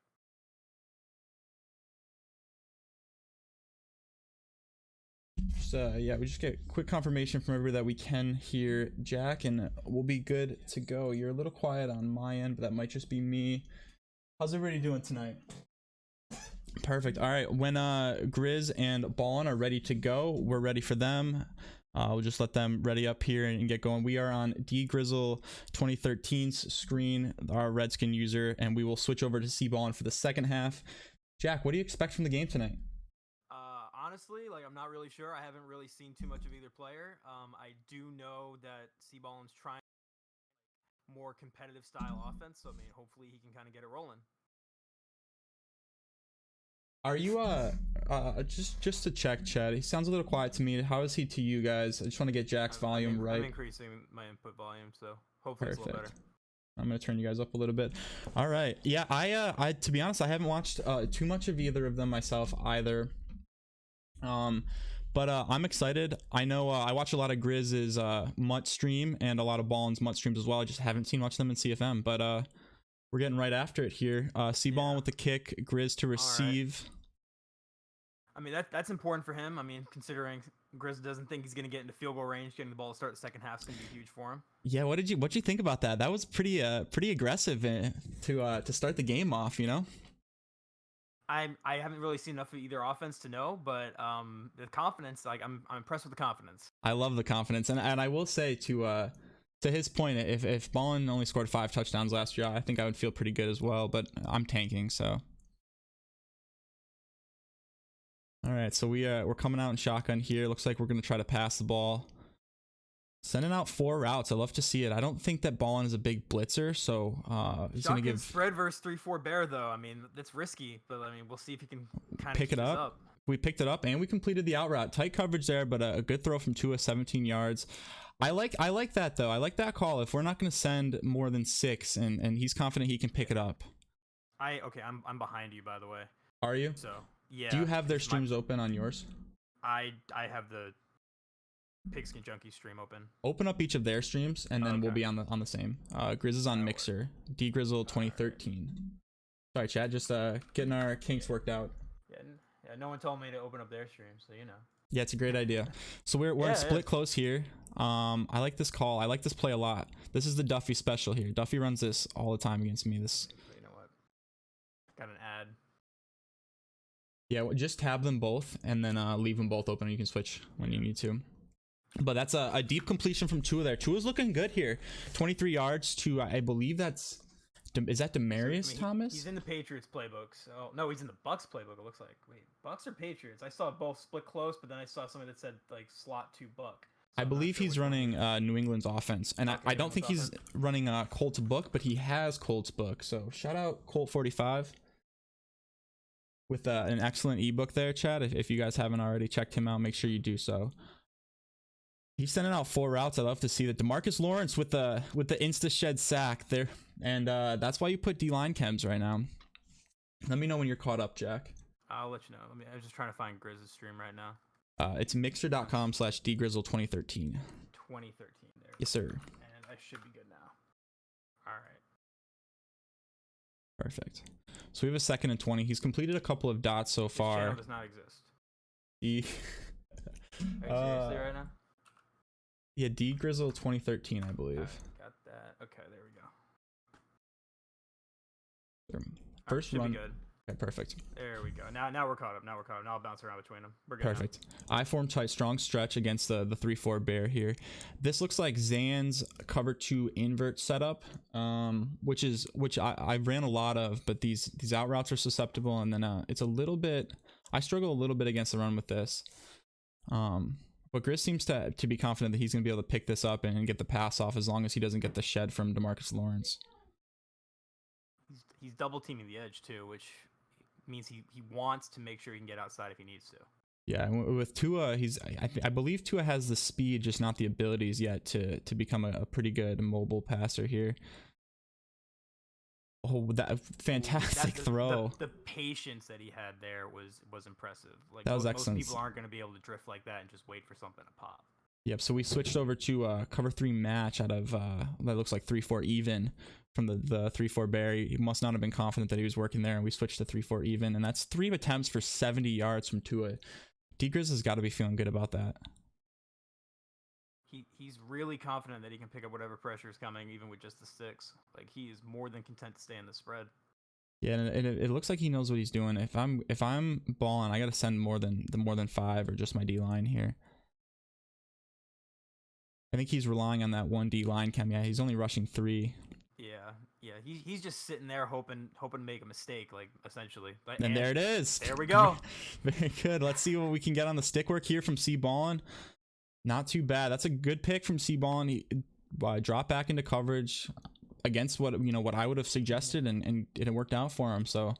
Yeah, we just get quick confirmation from everybody that we can hear Jack, and we'll be good to go. You're a little quiet on my end, but that might just be me. How's everybody doing tonight? Perfect. All right, when Grizz and Ballin are ready to go, we're ready for them. We'll just let them ready up here and get going. We are on D Grizzle 2013's screen, our Redskin user, and we will switch over to C-Ballin for the second half. Jack, what do you expect from the game tonight? Honestly, I'm not really sure. I haven't really seen too much of either player. I do know that C-Ballin's trying more competitive style offense, so hopefully he can kind of get it rolling. Are you just to check, Chad? He sounds a little quiet to me. How is he to you guys? I just want to get Jack's volume right. I'm increasing my input volume, so hopefully it's a little better. I'm gonna turn you guys up a little bit. All right. Yeah, I to be honest, I haven't watched too much of either of them myself either. But I'm excited. I know I watch a lot of Grizz's Mutt stream and a lot of Ballin's Mutt streams as well. I just haven't seen much of them in CFM, but We're getting right after it here. C-Ball with the kick, Grizz to receive. I mean, that's important for him. I mean, considering Grizz doesn't think he's going to get into field goal range, getting the ball to start the second half is going to be huge for him. Yeah, what'd you think about that? That was pretty aggressive to start the game off, you know? I haven't really seen enough of either offense to know, but the confidence, like I'm impressed with the confidence. I love the confidence, and I will say to his point, if Ballin only scored 5 touchdowns last year, I think I would feel pretty good as well. But I'm tanking, so. All right, so we're coming out in shotgun here. Looks like we're gonna try to pass the ball. Sending out 4 routes. I love to see it. I don't think that Ballin is a big blitzer, so he's going to give spread versus 3-4 bear though. I mean, that's risky, but I mean, we'll see if he can kind of pick it up. We picked it up and we completed the out route. Tight coverage there, but a good throw from Tua, 17 yards. I like that though. I like that call. If we're not going to send more than 6, and he's confident he can pick it up. I'm behind you, by the way. Are you? So yeah. Do you have their streams open on yours? I have the Pigskin Junkies stream open. Open up each of their streams, and then we'll be on the same. Grizz is on Mixer. D-Grizzle 2013. Sorry, Chad. Just getting our kinks worked out. Yeah. No one told me to open up their stream, so you know. Yeah, it's a great idea. So we're in split close here. I like this call. I like this play a lot. This is the Duffy special here. Duffy runs this all the time against me. This. You know what? Got an ad. Yeah, just tab them both and then leave them both open. You can switch when you need to. But that's a deep completion from Tua there. Tua's looking good here. 23 yards to, I believe that's, is that Demarius Thomas? He's in the Patriots playbook. So, no, he's in the Bucks playbook, it looks like. Wait, Bucks or Patriots? I saw both split close, but then I saw something that said, like, slot to Buck. So I believe he's running New England's offense. And I don't think he's running Colts book, but he has Colts book. So shout out Colt 45 with an excellent ebook there, Chad. If you guys haven't already checked him out, make sure you do so. He's sending out 4 routes. I love to see that. DeMarcus Lawrence with the insta shed sack there, and that's why you put D-line chems right now. Let me know when you're caught up, Jack. I'll let you know. I was just trying to find Grizz's stream right now. It's mixer.com/dgrizzle2013. 2013 there. Yes, sir. And I should be good now. All right. Perfect. So we have a 2nd and 20. He's completed a couple of dots so far. This channel does not exist. Are you seriously right now? Yeah, D-Grizzle 2013, I believe. Got that. Okay, there we go. First should run. Be good. Okay, perfect. There we go. Now we're caught up. Now I'll bounce around between them. We're good. Perfect. I form tight, strong stretch against the 3-4 bear here. This looks like Zan's cover 2 invert setup, which I ran a lot of, but these out routes are susceptible, and then it's a little bit. I struggle a little bit against the run with this. But Grizz seems to be confident that he's going to be able to pick this up and get the pass off as long as he doesn't get the shed from DeMarcus Lawrence. He's double teaming the edge too, which means he wants to make sure he can get outside if he needs to. Yeah, with Tua, I believe Tua has the speed, just not the abilities yet to become a pretty good mobile passer here. Oh, that fantastic throw. The patience that he had there was impressive. Like, that was most excellent. People aren't going to be able to drift like that and just wait for something to pop. Yep, so we switched over to cover 3 match out of that looks like 3-4 even from the 3-4 bear. He must not have been confident that he was working there, and we switched to 3-4 even, and that's 3 attempts for 70 yards from Tua. D-Grizz has got to be feeling good about that. He's really confident that he can pick up whatever pressure is coming, even with just the 6. Like, he is more than content to stay in the spread. Yeah, and it looks like he knows what he's doing. If I'm balling, I got to send more than 5 or just my D line here. I think he's relying on that 1 D line cam. Yeah, he's only rushing 3. Yeah. He's just sitting there hoping to make a mistake, like, essentially. And there it is. There we go. Very good. Let's see what we can get on the stick work here from C Ballin. Not too bad. That's a good pick from C Ballin. He dropped back into coverage against what I would have suggested, and it worked out for him. So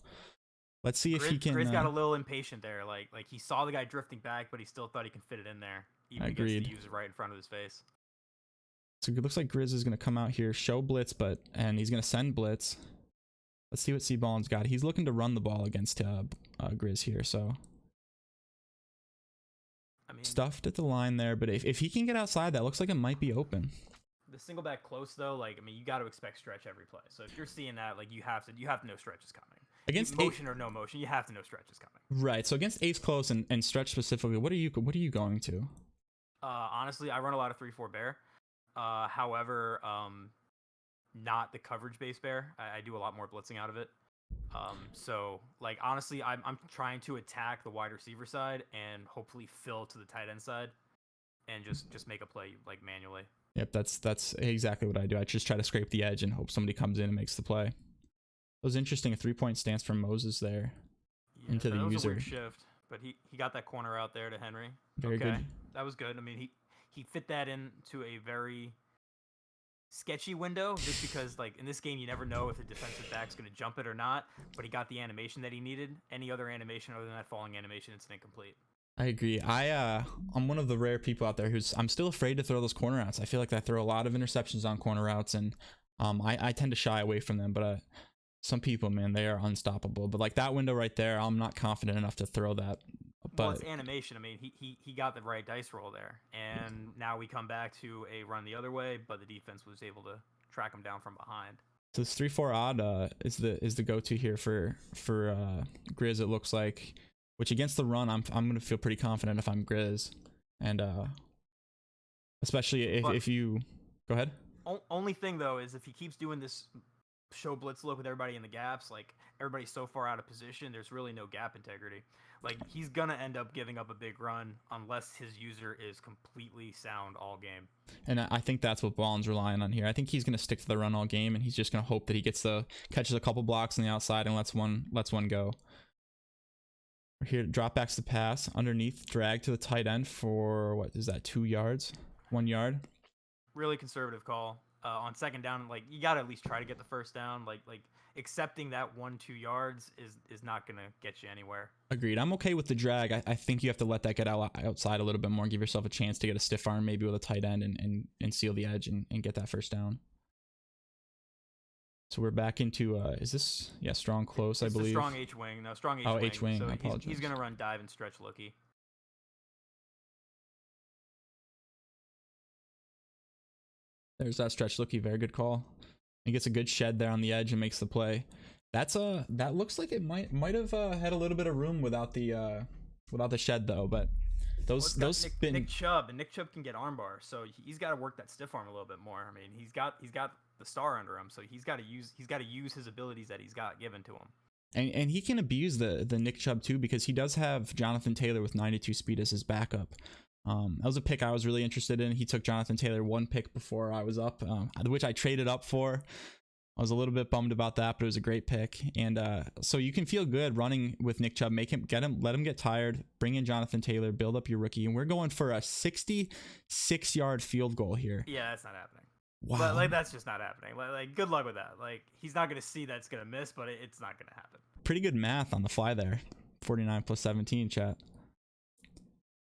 let's see if he can. Grizz got a little impatient there. Like he saw the guy drifting back, but he still thought he could fit it in there. Even Agreed. Against the user right in front of his face. So it looks like Grizz is going to come out here, show blitz, and he's going to send blitz. Let's see what C Ballin's got. He's looking to run the ball against Grizz here. So. Stuffed at the line there, but if he can get outside, that looks like it might be open. the single back close though, like I mean, you got to expect stretch every play. So if you're seeing that, like you have to know stretch is coming. Against motion or no motion, you have to know stretch is coming. Right. So against ace close and stretch specifically, what are you going to? Honestly, I run a lot of 3-4 bear. However, not the coverage based bear. I do a lot more blitzing out of it. So like honestly, I'm trying to attack the wide receiver side and hopefully fill to the tight end side, and just make a play like manually. Yep, that's exactly what I do. I just try to scrape the edge and hope somebody comes in and makes the play. It was interesting, a 3-point stance from Moses there into the that was user. a weird shift, but he got that corner out there to Henry. Very good. That was good. I mean, he fit that into a very sketchy window, just because like in this game you never know if the defensive back's going to jump it or not, but he got the animation that he needed. Any other animation other than that falling animation, it's incomplete. I agree. I'm one of the rare people out there I'm still afraid to throw those corner routes. I feel like I throw a lot of interceptions on corner routes, and I tend to shy away from them, but some people, man, they are unstoppable. But like that window right there, I'm not confident enough to throw that. But well, it's animation. I mean, he got the right dice roll there, and now we come back to a run the other way, but the defense was able to track him down from behind. So this 3-4 odd is the go-to here for Grizz. It looks like, which against the run, I'm gonna feel pretty confident if I'm Grizz, and especially if you go ahead. Only thing though is if he keeps doing this show blitz look with everybody in the gaps, like everybody's so far out of position, there's really no gap integrity. Like he's gonna end up giving up a big run unless his user is completely sound all game. And I think that's what Ballin's relying on here. I think he's gonna stick to the run all game, and he's just gonna hope that he catches a couple blocks on the outside and lets one go. We're here, dropbacks to pass underneath, drag to the tight end for what is that, 2 yards, 1 yard. Really conservative call. On second down, like you gotta at least try to get the first down. Like accepting that 1-2 yards is not gonna get you anywhere. Agreed. I'm okay with the drag. I think you have to let that get outside a little bit more, give yourself a chance to get a stiff arm maybe with a tight end and seal the edge and get that first down. So we're back into is this strong close, I believe. Strong H wing. No, strong H wing. Oh, H wing. So I apologize. He's gonna run dive and stretch looky. There's that stretch looky, very good call. He gets a good shed there on the edge and makes the play. That looks like it might have had a little bit of room without the shed though, but those Nick Chubb can get armbar, so he's got to work that stiff arm a little bit more. I mean, he's got the star under him, so he's got to use his abilities that he's got given to him. And he can abuse the Nick Chubb too, because he does have Jonathan Taylor with 92 speed as his backup. That was a pick I was really interested in. He took Jonathan Taylor one pick before I was up, which I traded up for. I was a little bit bummed about that, but it was a great pick. And so you can feel good running with Nick Chubb, let him get tired, bring in Jonathan Taylor, build up your rookie, and we're going for a 66-yard field goal here. Yeah, that's not happening. Wow. Like that's just not happening. Like good luck with that. Like he's not going to see that's going to miss, but it's not going to happen. Pretty good math on the fly there. 49 plus 17, chat.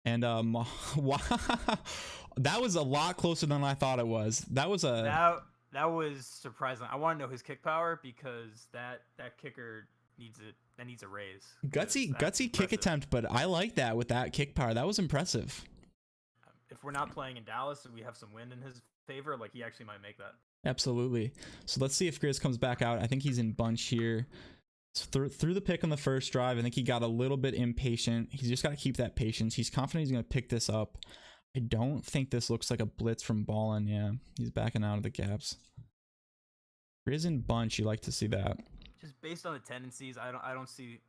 And wow, that was a lot closer than I thought it was. That was surprising. I want to know his kick power, because that kicker needs a raise. Gutsy kick attempt, but I like that with that kick power. That was impressive. If we're not playing in Dallas and we have some wind in his favor, like he actually might make that. Absolutely. So let's see if Grizz comes back out. I think he's in bunch here. So through the pick on the first drive, I think he got a little bit impatient. He's just got to keep that patience. He's confident he's going to pick this up. I don't think this looks like a blitz from Ballin. Yeah, he's backing out of the gaps. Grizz in bunch, you like to see that. Just based on the tendencies, I don't see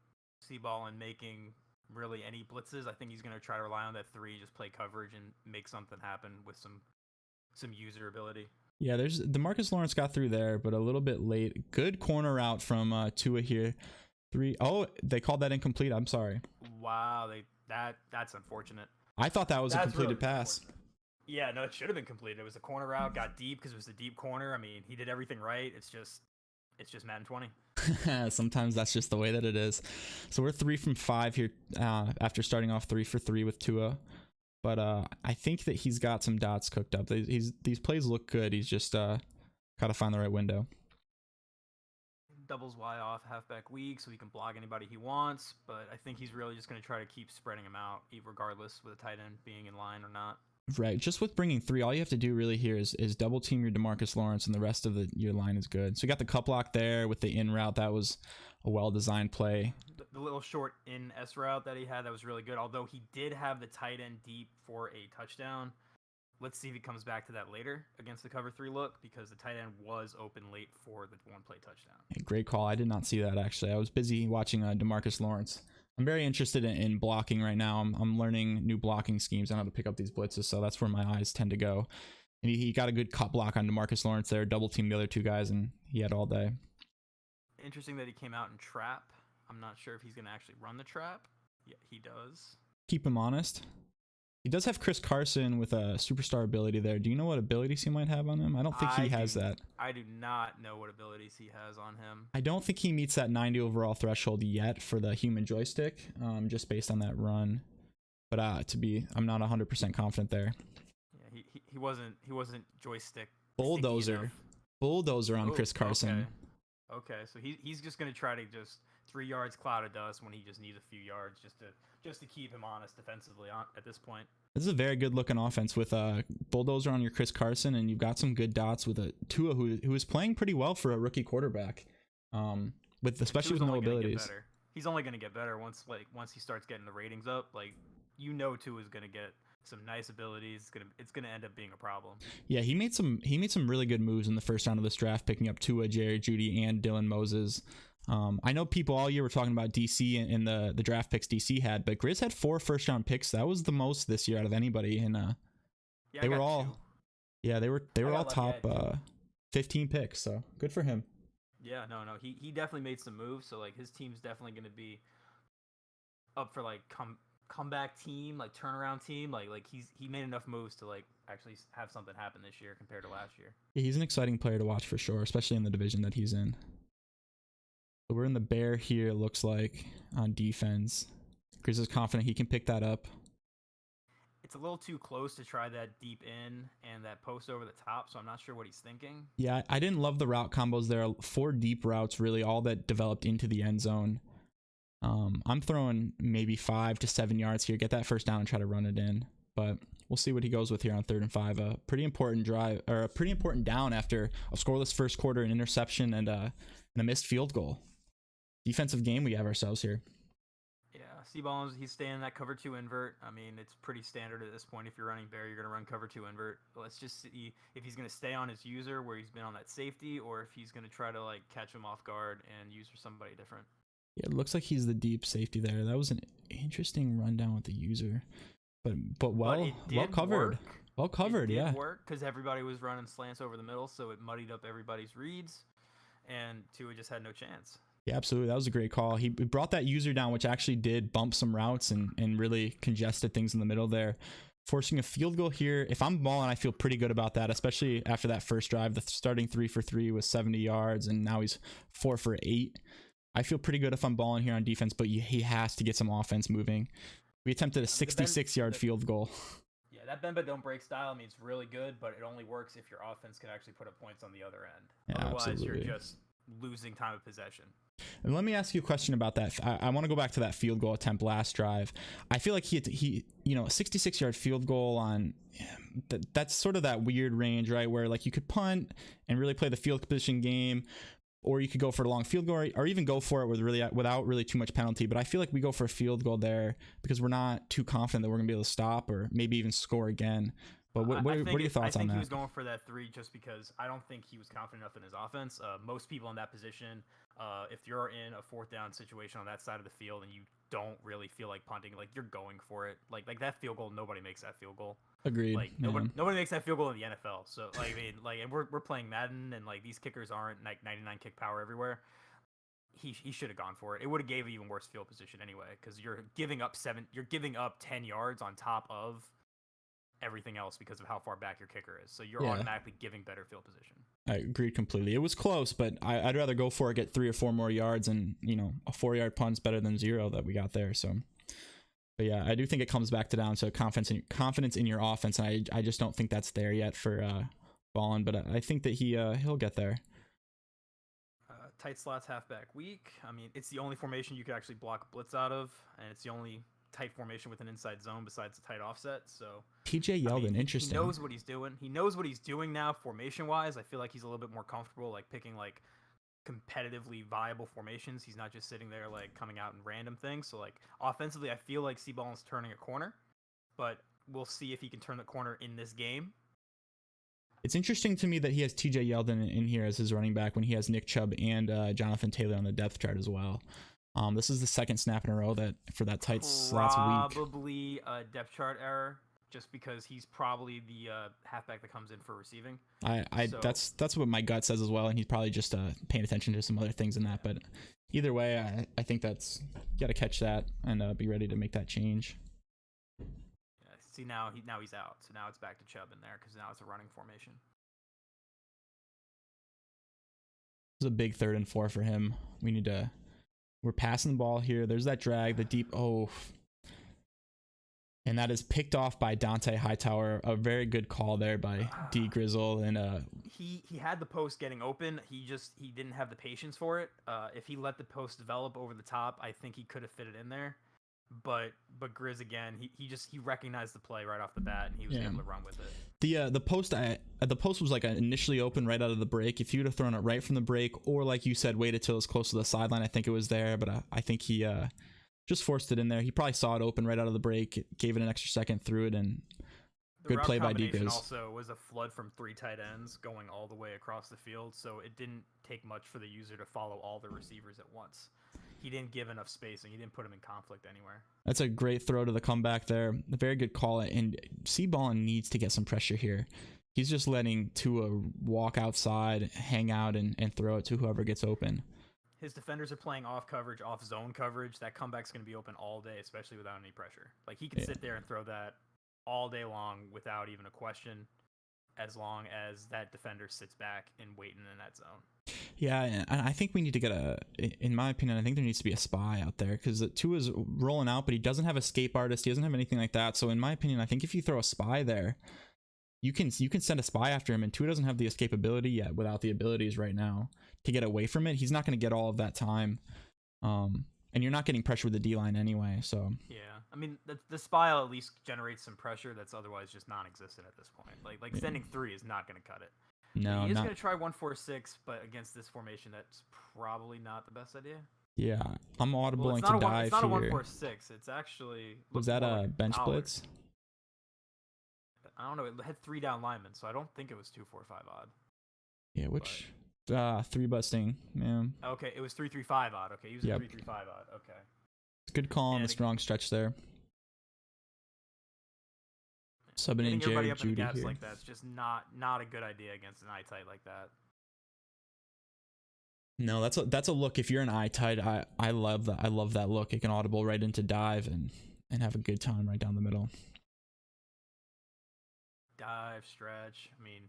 Ballin making really any blitzes. I think he's going to try to rely on that 3, just play coverage and make something happen with some user ability. Yeah, there's DeMarcus Lawrence got through there, but a little bit late. Good corner out from Tua here. 3. Oh, they called that incomplete. I'm sorry. Wow, that's unfortunate. I thought that was a completed pass. Yeah, no, it should have been completed. It was a corner route, got deep because it was a deep corner. I mean, he did everything right. It's just Madden 20. Sometimes that's just the way that it is. So we're 3 from 5 here after starting off 3 for 3 with Tua. But I think that he's got some dots cooked up. These plays look good. He's just got to find the right window. Doubles Y off halfback weak so he can block anybody he wants. But I think he's really just going to try to keep spreading him out, regardless with a tight end being in line or not. Right. Just with bringing 3, all you have to do really here is double team your DeMarcus Lawrence, and the rest of your line is good. So you got the cup block there with the in route. That was a well-designed play. The little short in S route that he had, that was really good. Although he did have the tight end deep for a touchdown. Let's see if he comes back to that later against the cover 3 look, because the tight end was open late for the 1-play touchdown. Great call. I did not see that, actually. I was busy watching DeMarcus Lawrence. I'm very interested in blocking right now. I'm learning new blocking schemes on how to pick up these blitzes, so that's where my eyes tend to go. And he got a good cut block on DeMarcus Lawrence there, double teamed the other 2 guys, and he had all day. Interesting that he came out in trap. I'm not sure if he's going to actually run the trap. Yeah, he does. Keep him honest. He does have Chris Carson with a superstar ability there. Do you know what abilities he might have on him? I don't think he has that. I do not know what abilities he has on him. I don't think he meets that 90 overall threshold yet for the human joystick, just based on that run. But I'm not 100% confident there. Yeah, he wasn't joystick. Bulldozer on Chris Carson. Okay, so he's just gonna try to just 3 yards cloud of dust when he just needs a few yards just to keep him honest defensively at this point. This is a very good looking offense with Bulldozer on your Chris Carson, and you've got some good dots with a Tua who is playing pretty well for a rookie quarterback, especially with no abilities. He's only gonna get better once he starts getting the ratings up. Like, Tua is gonna get some nice abilities. It's gonna end up being a problem. Yeah, he made some really good moves in the first round of this draft, picking up Tua, Jerry Jeudy, and Dylan Moses. I know people all year were talking about DC and the draft picks DC had, but Grizz had 4 first-round picks. That was the most this year out of anybody, and they were all top 15 picks. So good for him. Yeah, no, he definitely made some moves. So like his team's definitely going to be up for like comeback team, like turnaround team. Like he made enough moves to like actually have something happen this year compared to last year. Yeah, he's an exciting player to watch for sure, especially in the division that he's in. So we're in the bear here, it looks like, on defense. Grizz is confident he can pick that up. It's a little too close to try that deep in and that post over the top, so I'm not sure what he's thinking. Yeah, I didn't love the route combos there. 4 deep routes, really, all that developed into the end zone. I'm throwing maybe 5 to 7 yards here. Get that first down and try to run it in. But we'll see what he goes with here on 3rd and 5. A pretty important drive, or a pretty important down after a scoreless first quarter, an interception, and a missed field goal. Defensive game we have ourselves here. Yeah, C-Ballins, he's staying in that cover 2 invert. I mean, it's pretty standard at this point. If you're running bear, you're going to run cover 2 invert. Let's just see if he's going to stay on his user where he's been on that safety, or if he's going to try to like catch him off guard and use for somebody different. Yeah, it looks like he's the deep safety there. That was an interesting rundown with the user, but well covered. Work. Well covered, it did yeah. Work because everybody was running slants over the middle, so it muddied up everybody's reads, and Tua just had no chance. Yeah, absolutely. That was a great call. He brought that user down, which actually did bump some routes and really congested things in the middle there, forcing a field goal here. If I'm balling, I feel pretty good about that, especially after that first drive. The starting 3 for 3 was 70 yards, and now he's 4 for 8. I feel pretty good if I'm balling here on defense, but he has to get some offense moving. We attempted a 66-yard field goal. Yeah, that bend but don't break style, I mean, it's really good, but it only works if your offense can actually put up points on the other end. Yeah, otherwise, absolutely. You're just losing time of possession. And let me ask you a question about that. I want to go back to that field goal attempt last drive. I feel like he a 66-yard field goal on that's sort of that weird range, right? Where like you could punt and really play the field position game, or you could go for a long field goal, or even go for it without really too much penalty. But I feel like we go for a field goal there because we're not too confident that we're going to be able to stop or maybe even score again. But what are your thoughts on that? I think he was going for that 3 just because I don't think he was confident enough in his offense. Most people in that position, if you're in a 4th down situation on that side of the field and you don't really feel like punting, like you're going for it. Like that field goal, nobody makes that field goal. Agreed. Like nobody makes that field goal in the NFL. So like I mean, like, and we're playing Madden, and like these kickers aren't like 99 kick power everywhere. He should have gone for it. It would have gave even worse field position anyway, because you're giving up 10 yards on top of everything else because of how far back your kicker is. So you're automatically giving better field position. I agree completely. It was close, but I'd rather go for it, get 3 or 4 more yards, and a 4-yard punt's better than 0 that we got there. So, but yeah, I do think it comes back down to confidence in your offense, and I just don't think that's there yet for Ballin, but I think that he'll get there. Tight slots halfback weak. I mean, it's the only formation you could actually block blitz out of, and it's the only tight formation with an inside zone besides the tight offset. So TJ I Yeldon, mean, interesting. He knows what he's doing. He knows what he's doing now formation wise. I feel like he's a little bit more comfortable like picking like competitively viable formations. He's not just sitting there like coming out in random things. So like offensively, I feel like C-Ball's turning a corner, but we'll see if he can turn the corner in this game. It's interesting to me that he has TJ Yeldon in here as his running back when he has Nick Chubb and Jonathan Taylor on the depth chart as well. This is the second snap in a row that for that tight slot's week. Probably a depth chart error, just because he's probably the halfback that comes in for receiving. That's what my gut says as well, and he's probably just paying attention to some other things in that. But either way, I think that's you got to catch that and be ready to make that change. See, now he's out. So now it's back to Chubb in there because now it's a running formation. It's a big 3rd and 4 for him. We're passing the ball here. There's that drag, the deep, and that is picked off by Dante Hightower. A very good call there by D Grizzle. And he had the post getting open. He didn't have the patience for it. If he let the post develop over the top, I think he could have fit it in there. But Grizz again, he recognized the play right off the bat, and he was able to run with it. The post was like initially open right out of the break. If you'd have thrown it right from the break, or like you said, waited till it was close to the sideline, I think it was there. But I think he just forced it in there. He probably saw it open right out of the break, gave it an extra second, threw it, and good play by D Grizz. Also was a flood from 3 tight ends going all the way across the field, so it didn't take much for the user to follow all the receivers at once. He didn't give enough spacing. He didn't put him in conflict anywhere. That's a great throw to the comeback there. A very good call. And C-Ballin needs to get some pressure here. He's just letting Tua walk outside, hang out, and throw it to whoever gets open. His defenders are playing off coverage, off zone coverage. That comeback's going to be open all day, especially without any pressure. Like, he can sit there and throw that all day long without even a question, as long as that defender sits back and waiting in that zone. Yeah, and I think we need to get in my opinion, I think there needs to be a spy out there, because Tua's rolling out, but he doesn't have escape artist. He doesn't have anything like that. So in my opinion, I think if you throw a spy there, you can send a spy after him, and Tua doesn't have the escapability yet without the abilities right now to get away from it. He's not going to get all of that time. And you're not getting pressure with the D-line anyway, so... Yeah, I mean, the spy at least generates some pressure that's otherwise just non-existent at this point. Like sending 3 is not going to cut it. No, he is going to try 1-4-6, but against this formation, that's probably not the best idea. Yeah, I'm audibling to dive here. It's not a 1-4-6. It's actually... Was that a bench blitz? I don't know. It had 3 down linemen, so I don't think it was 2-4-5 odd. Yeah, which... 3 busting, man. Okay, it was 3-3-5 odd. Okay, he was 3-3-5 odd. Okay. Good call on the strong stretch there. Subbing in Jared Judy in the gaps here. like that's just not a good idea against an eye tight like that. No, that's a look. If you're an eye tight, I love that. I love that look. It can audible right into dive and have a good time right down the middle. Dive, stretch. I mean,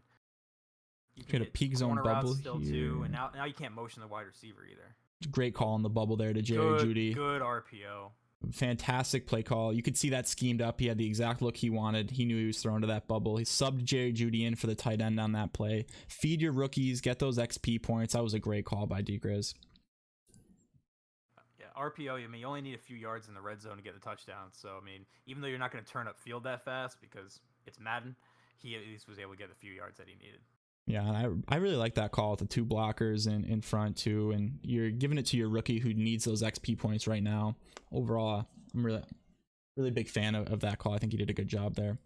you can get a peak zone bubble still here. Too, and now you can't motion the wide receiver either. Great call on the bubble there to Jerry Judy. Good RPO. Fantastic play call. You could see that schemed up. He had the exact look he wanted. He knew he was thrown to that bubble. He subbed Jerry Judy in for the tight end on that play. Feed your rookies. Get those XP points. That was a great call by D-Grizz. Yeah, RPO, I mean, you only need a few yards in the red zone to get the touchdown. So, I mean, even though you're not going to turn up field that fast because it's Madden, he at least was able to get the few yards that he needed. Yeah, I really like that call with the 2 blockers in front too, and you're giving it to your rookie who needs those XP points right now. Overall, I'm really big fan of that call. I think he did a good job there.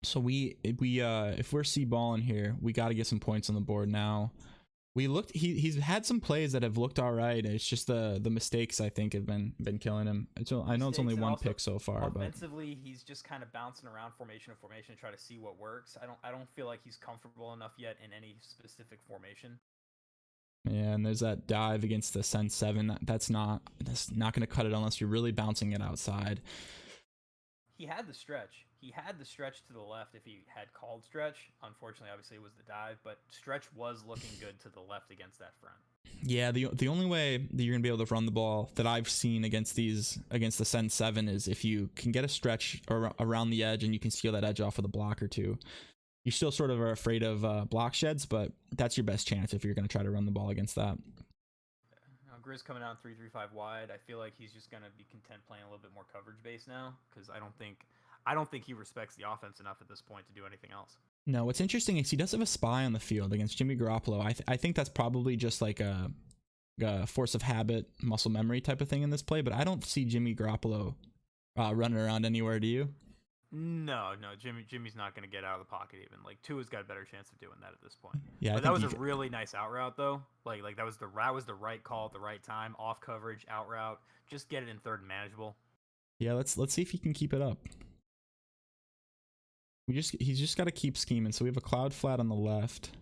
So we if we're C-balling here, we got to get some points on the board now. He's had some plays that have looked all right. It's just the mistakes I think have been killing him. So I know it's only 1 pick so far, but offensively he's just kind of bouncing around formation to formation to try to see what works. I don't feel like he's comfortable enough yet in any specific formation. Yeah, and there's that dive against the Sen 7. That's not going to cut it unless you're really bouncing it outside. He had the stretch. He had the stretch to the left if he had called stretch. Unfortunately, obviously, it was the dive, but stretch was looking good to the left against that front. Yeah, the only way that you're going to be able to run the ball that I've seen against the Sen 7 is if you can get a stretch around the edge and you can steal that edge off with a block or two. You still sort of are afraid of block sheds, but that's your best chance if you're going to try to run the ball against that. Grizz coming out 3-3-5 wide. I feel like he's just gonna be content playing a little bit more coverage based now because I don't think he respects the offense enough at this point to do anything else. No, what's interesting is he does have a spy on the field against Jimmy Garoppolo. I think that's probably just like a force of habit, muscle memory type of thing in this play, but I don't see Jimmy Garoppolo running around anywhere, do you? No, Jimmy's not going to get out of the pocket even. Like Tua's got a better chance of doing that at this point. Yeah, but that was a really nice out route though. Like that was the right call at the right time, off coverage, out route. Just get it in third and manageable. Yeah, let's see if he can keep it up. He's just got to keep scheming. So we have a cloud flat on the left.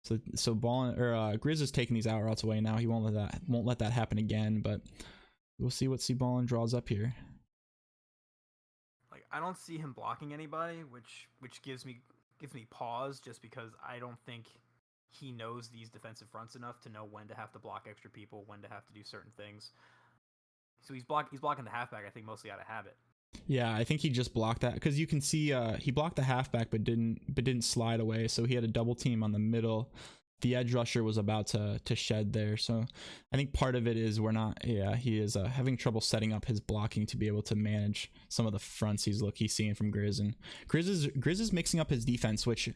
So Grizz is taking these out routes away now. He won't let that happen again, but we'll see what Ballin draws up here. Like I don't see him blocking anybody, which gives me pause just because I don't think he knows these defensive fronts enough to know when to have to block extra people, when to have to do certain things. So he's blocking the halfback, I think, mostly out of habit. Yeah, I think he just blocked that because you can see he blocked the halfback but didn't slide away, so he had a double team on the middle. The edge rusher was about to shed there, so I think part of it is he is having trouble setting up his blocking to be able to manage some of the fronts he's seeing from Grizz. And Grizz is mixing up his defense, which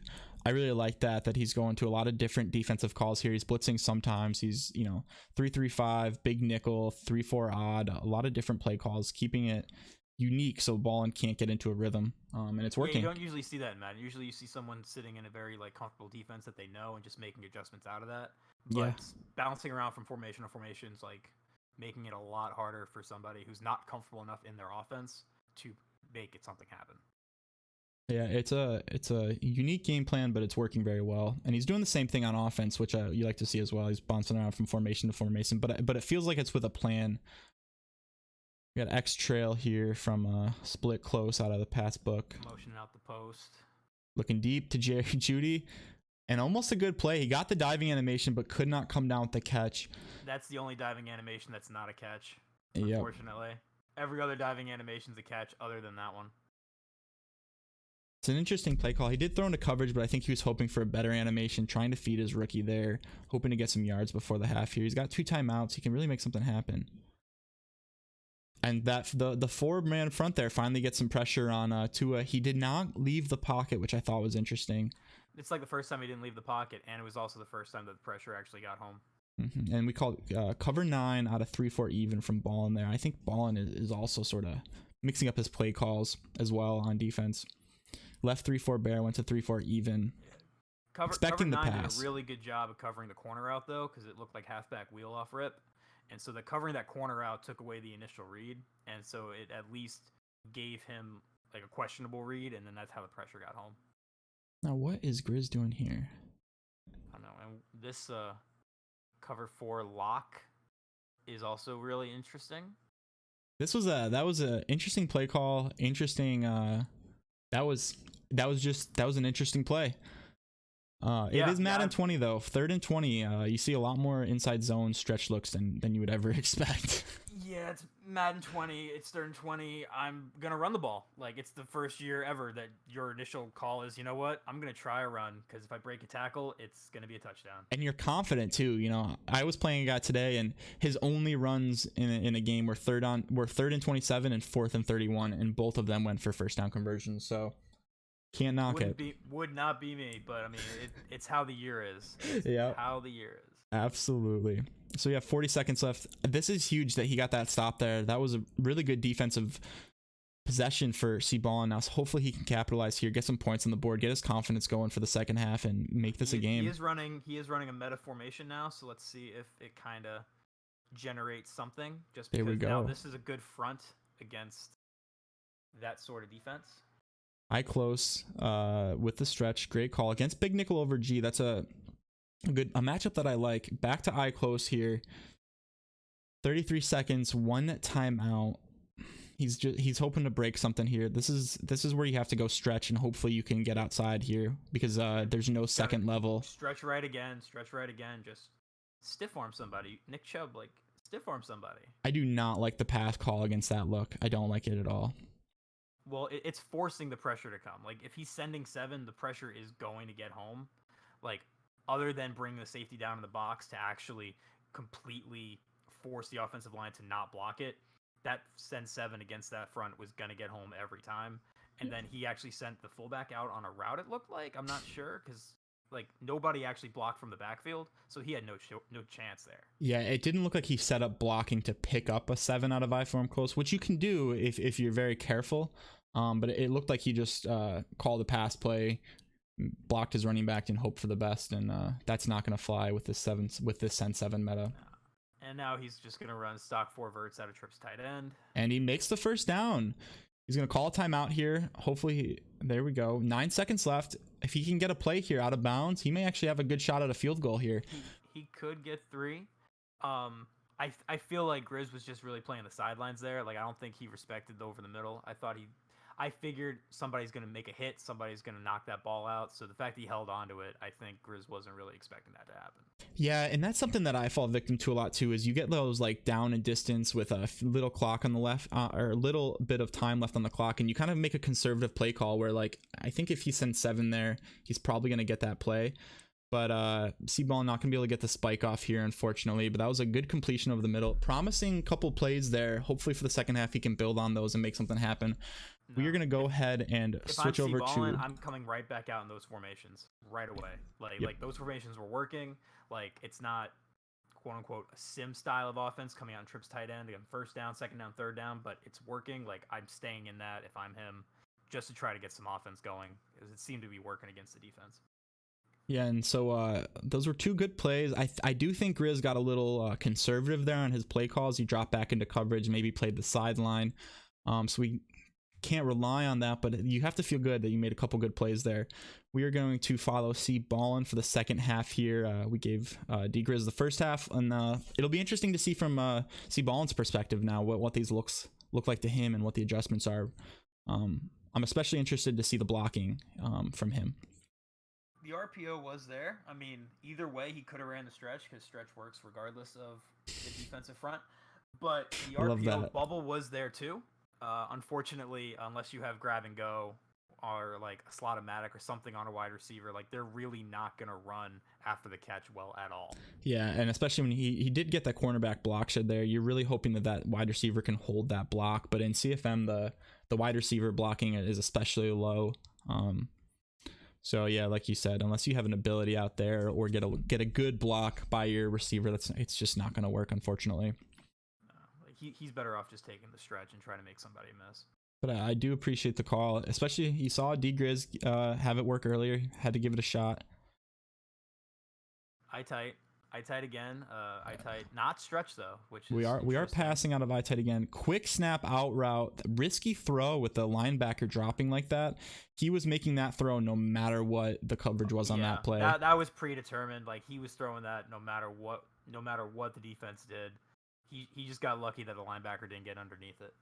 I really like that he's going to a lot of different defensive calls here. He's blitzing sometimes. He's 3-3-5, big nickel, 3-4 odd, a lot of different play calls, keeping it unique so Ballin can't get into a rhythm, and it's working. Yeah, you don't usually see that in Madden. Usually you see someone sitting in a very comfortable defense that they know and just making adjustments out of that. But bouncing around from formation to formation is like making it a lot harder for somebody who's not comfortable enough in their offense to make something happen. Yeah, it's a unique game plan, but it's working very well. And he's doing the same thing on offense, which you like to see as well. He's bouncing around from formation to formation, but it feels like it's with a plan. We got X trail here from split close out of the pass book. Motion out the post. Looking deep to Jerry Jeudy. And almost a good play. He got the diving animation, but could not come down with the catch. That's the only diving animation that's not a catch, yep. Unfortunately. Every other diving animation's a catch other than that one. It's an interesting play call. He did throw into coverage, but I think he was hoping for a better animation, trying to feed his rookie there, hoping to get some yards before the half here. He's got 2 timeouts. He can really make something happen. And that the 4-man front there finally gets some pressure on Tua. He did not leave the pocket, which I thought was interesting. It's like the first time he didn't leave the pocket, and it was also the first time that the pressure actually got home. Mm-hmm. And we call it cover 9 out of 3-4 even from Ballin there. I think Ballin is also sort of mixing up his play calls as well on defense. Left 3-4 bear, went to 3-4 even. Expecting cover 9 the pass. Did a really good job of covering the corner out though, because it looked like halfback wheel off rip. And so the covering that corner out took away the initial read, and so it at least gave him like a questionable read, and then that's how the pressure got home. Now what is Grizz doing here? I don't know. And this cover 4 lock is also really interesting. That was a interesting play call. Interesting. That was an interesting play. It is Madden 20 though. 3rd and 20. You see a lot more inside zone stretch looks than you would ever expect. Yeah, it's Madden 20. It's 3rd and 20. I'm gonna run the ball. Like it's the first year ever that your initial call is, you know what? I'm gonna try a run because if I break a tackle, it's gonna be a touchdown. And you're confident too. I was playing a guy today, and his only runs in a game were 3rd and 27 and 4th and 31, and both of them went for first down conversions. So. Can't knock it. Would not be me, but I mean, it's how the year is. Yeah. How the year is. Absolutely. So we have 40 seconds left. This is huge that he got that stop there. That was a really good defensive possession for Ballin. Now, so hopefully he can capitalize here, get some points on the board, get his confidence going for the second half, and make this a game. He is running a meta formation now, so let's see if it kind of generates something. Just because now this is a good front against that sort of defense. Eye close with the stretch. Great call against big nickel over G. That's a matchup that I like. Back to eye close here. 33 seconds, 1 timeout. He's hoping to break something here. This is where you have to go stretch, and hopefully you can get outside here because there's no second level. Stretch right again. Just stiff arm somebody. Nick Chubb, stiff arm somebody. I do not like the pass call against that look. I don't like it at all. Well, it's forcing the pressure to come. Like, if he's sending 7, the pressure is going to get home. Like, other than bringing the safety down in the box to actually completely force the offensive line to not block it, that send 7 against that front was going to get home every time. And then he actually sent the fullback out on a route, it looked like. I'm not sure, because like nobody actually blocked from the backfield, so he had no chance there. Yeah, it didn't look like he set up blocking to pick up a 7 out of I-form close, which you can do if you're very careful. But it looked like he just called a pass play, blocked his running back, and hoped for the best, and that's not going to fly with this send 7 meta. And now he's just going to run stock 4 verts out of trips tight end. And he makes the first down. He's going to call a timeout here. Hopefully, there we go. 9 seconds left. If he can get a play here out of bounds, he may actually have a good shot at a field goal here. He could get 3. I feel like Grizz was just really playing the sidelines there. Like, I don't think he respected the over the middle. I figured somebody's going to make a hit, somebody's going to knock that ball out. So the fact that he held on to it, I think Grizz wasn't really expecting that to happen. Yeah, and that's something that I fall victim to a lot too, is you get those like down and distance with a little clock on the left, or a little bit of time left on the clock, and you kind of make a conservative play call where, like, I think if he sends 7 there, he's probably going to get that play. But C-Ball not going to be able to get the spike off here, unfortunately. But that was a good completion over the middle. Promising couple plays there. Hopefully for the second half, he can build on those and make something happen. No. We are going to go ahead and switch over to... I'm coming right back out in those formations right away. Like those formations were working. Like, it's not, quote-unquote, a sim style of offense coming out in trips tight end, again, first down, second down, third down. But it's working. Like, I'm staying in that if I'm him, just to try to get some offense going, because it seemed to be working against the defense. Yeah, and so those were 2 good plays. I do think Grizz got a little conservative there on his play calls. He dropped back into coverage, maybe played the sideline. So we can't rely on that, but you have to feel good that you made a couple good plays there. We are going to follow C Ballin for the second half here. We gave D Grizz the first half, and it'll be interesting to see from C Ballin's perspective now what these look like to him and what the adjustments are. I'm especially interested to see the blocking from him. The RPO was there. I mean, either way, he could have ran the stretch, because stretch works regardless of the defensive front. But the RPO bubble was there too. Unfortunately, unless you have grab and go or like a slot-o-matic or something on a wide receiver, like, they're really not going to run after the catch well at all. Yeah, and especially when he did get that cornerback block shed there, you're really hoping that wide receiver can hold that block. But in CFM, the wide receiver blocking is especially low. So yeah, like you said, unless you have an ability out there or get a good block by your receiver, it's just not going to work, unfortunately. He's better off just taking the stretch and trying to make somebody miss. But I do appreciate the call, especially you saw D Grizz have it work earlier, had to give it a shot. I tight again. I tight, not stretch though, which is we are passing out of I tight again. Quick snap out route, risky throw with the linebacker dropping like that. He was making that throw no matter what the coverage was on that play. That was predetermined. Like, he was throwing that no matter what the defense did. He just got lucky that the linebacker didn't get underneath it.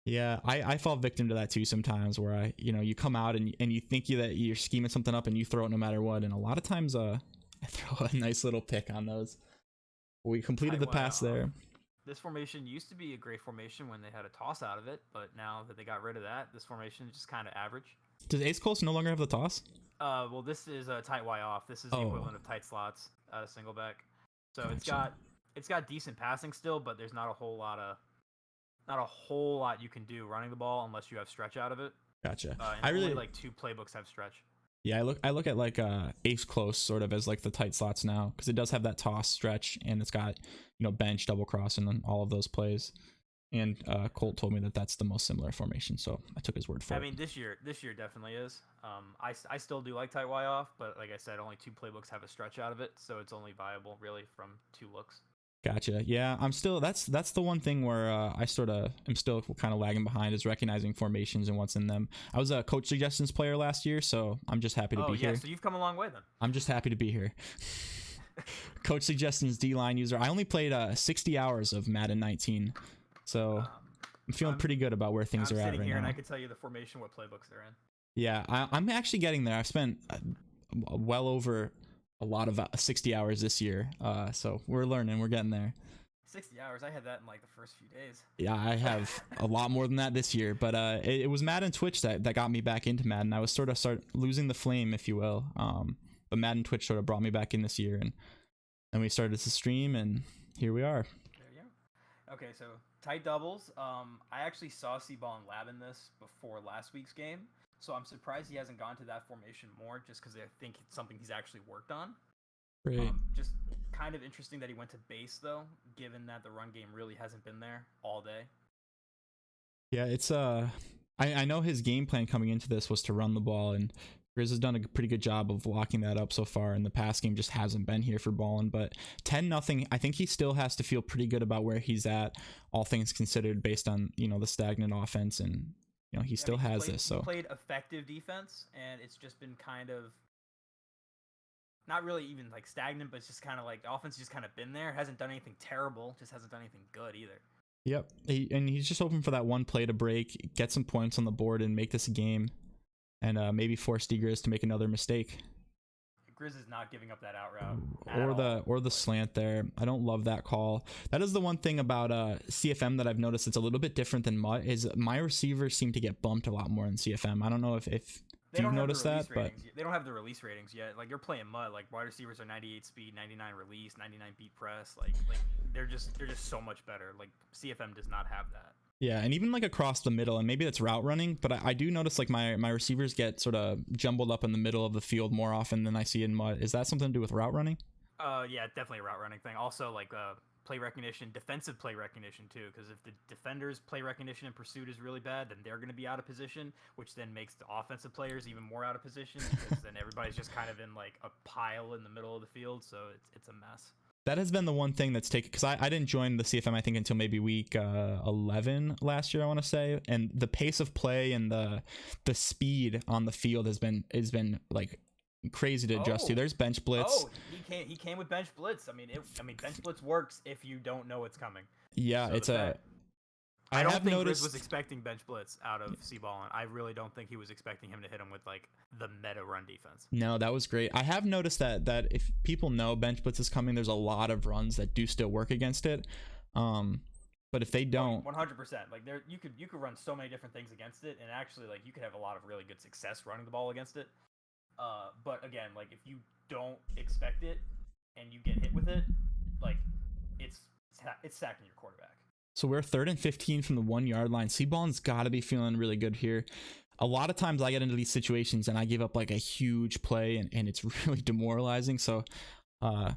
Yeah, I fall victim to that too sometimes, where you come out and you think that you're scheming something up and you throw it no matter what, and a lot of times I throw a nice little pick on those. We completed the pass there. This formation used to be a great formation when they had a toss out of it, but now that they got rid of that, this formation is just kind of average. Does Ace Colts no longer have the toss? Well, this is a tight Y off. This is the equivalent of tight slots out of single back. So gotcha. It's got decent passing still, but there's not a whole lot you can do running the ball unless you have stretch out of it. Gotcha. I really only like 2 playbooks have stretch. Yeah, I look at like Ace Close sort of as like the tight slots now, because it does have that toss, stretch, and it's got bench, double cross, and then all of those plays. And Colt told me that that's the most similar formation, so I took his word for it. I mean, this year definitely is. I still do like tight Y off, but like I said, only 2 playbooks have a stretch out of it, so it's only viable really from 2 looks. Gotcha. Yeah, I'm still that's the one thing where I sort of am still kind of lagging behind, is recognizing formations and what's in them. I was a coach suggestions player last year, so I'm just happy to be here. So you've come a long way then. I'm just happy to be here. Coach suggestions D-line user. I only played 60 hours of Madden 19, so I'm feeling pretty good about where things are at right now. I'm sitting here and I can tell you the formation, what playbooks they're in. Yeah, I'm actually getting there. I've spent well over a lot of 60 hours this year, so we're learning, we're getting there. 60 hours, I had that in like the first few days. Yeah, I have a lot more than that this year, but it was Madden Twitch that got me back into Madden. I was sort of losing the flame, if you will, but Madden Twitch sort of brought me back in this year, and we started to stream, and here we are. Okay, so tight doubles. I actually saw C-Ball and Lab in this before last week's game, so I'm surprised he hasn't gone to that formation more, just because I think it's something he's actually worked on. Great. Just kind of interesting that he went to base though, given that the run game really hasn't been there all day. Yeah, it's I know his game plan coming into this was to run the ball, and Grizz has done a pretty good job of locking that up so far, and the pass game just hasn't been here for Ballin. But 10-0, I think he still has to feel pretty good about where he's at, all things considered, based on, you know, the stagnant offense, and you know he still has this. So he played effective defense, and it's just been kind of not really even like stagnant, but it's just kind of like the offense just kind of been there. Hasn't done anything terrible, just hasn't done anything good either. Yep, and he's just hoping for that one play to break, get some points on the board, and make this a game, and maybe force Grizz to make another mistake. Grizz is not giving up that out route. Or the slant there. I don't love that call. That is the one thing about CFM that I've noticed it's a little bit different than MUT, is my receivers seem to get bumped a lot more in CFM. I don't know if you've noticed that, but they don't have the release ratings yet. Like, you're playing MUT, like wide receivers are 98 speed, 99 release, 99 beat press. Like they're just so much better. Like, CFM does not have that. Yeah, and even like across the middle, and maybe that's route running, but I do notice like my receivers get sort of jumbled up in the middle of the field more often than I see in MUT. Is that something to do with route running? Yeah, definitely a route running thing. Also, like play recognition, defensive play recognition too, because if the defenders' play recognition and pursuit is really bad, then they're going to be out of position, which then makes the offensive players even more out of position, because then everybody's just kind of in like a pile in the middle of the field, so it's a mess. That has been the one thing that's taken, because I didn't join the CFM I think until maybe week 11 last year, I want to say, and the pace of play and the speed on the field has been like crazy to adjust to. There's bench blitz. Oh, he came with bench blitz. I mean bench blitz works if you don't know it's coming. Yeah, so I don't think noticed... Grizz was expecting bench blitz out of C-Ballin. I really don't think he was expecting him to hit him with like the meta run defense. No, that was great. I have noticed that if people know bench blitz is coming, there's a lot of runs that do still work against it. But if they don't, 100%. Like you could run so many different things against it, and actually like you could have a lot of really good success running the ball against it. But again, like if you don't expect it and you get hit with it, like it's sacking your quarterback. So we're 3rd and 15 from the 1 yard line. C-Ballin's got to be feeling really good here. A lot of times I get into these situations and I give up like a huge play, and it's really demoralizing. So I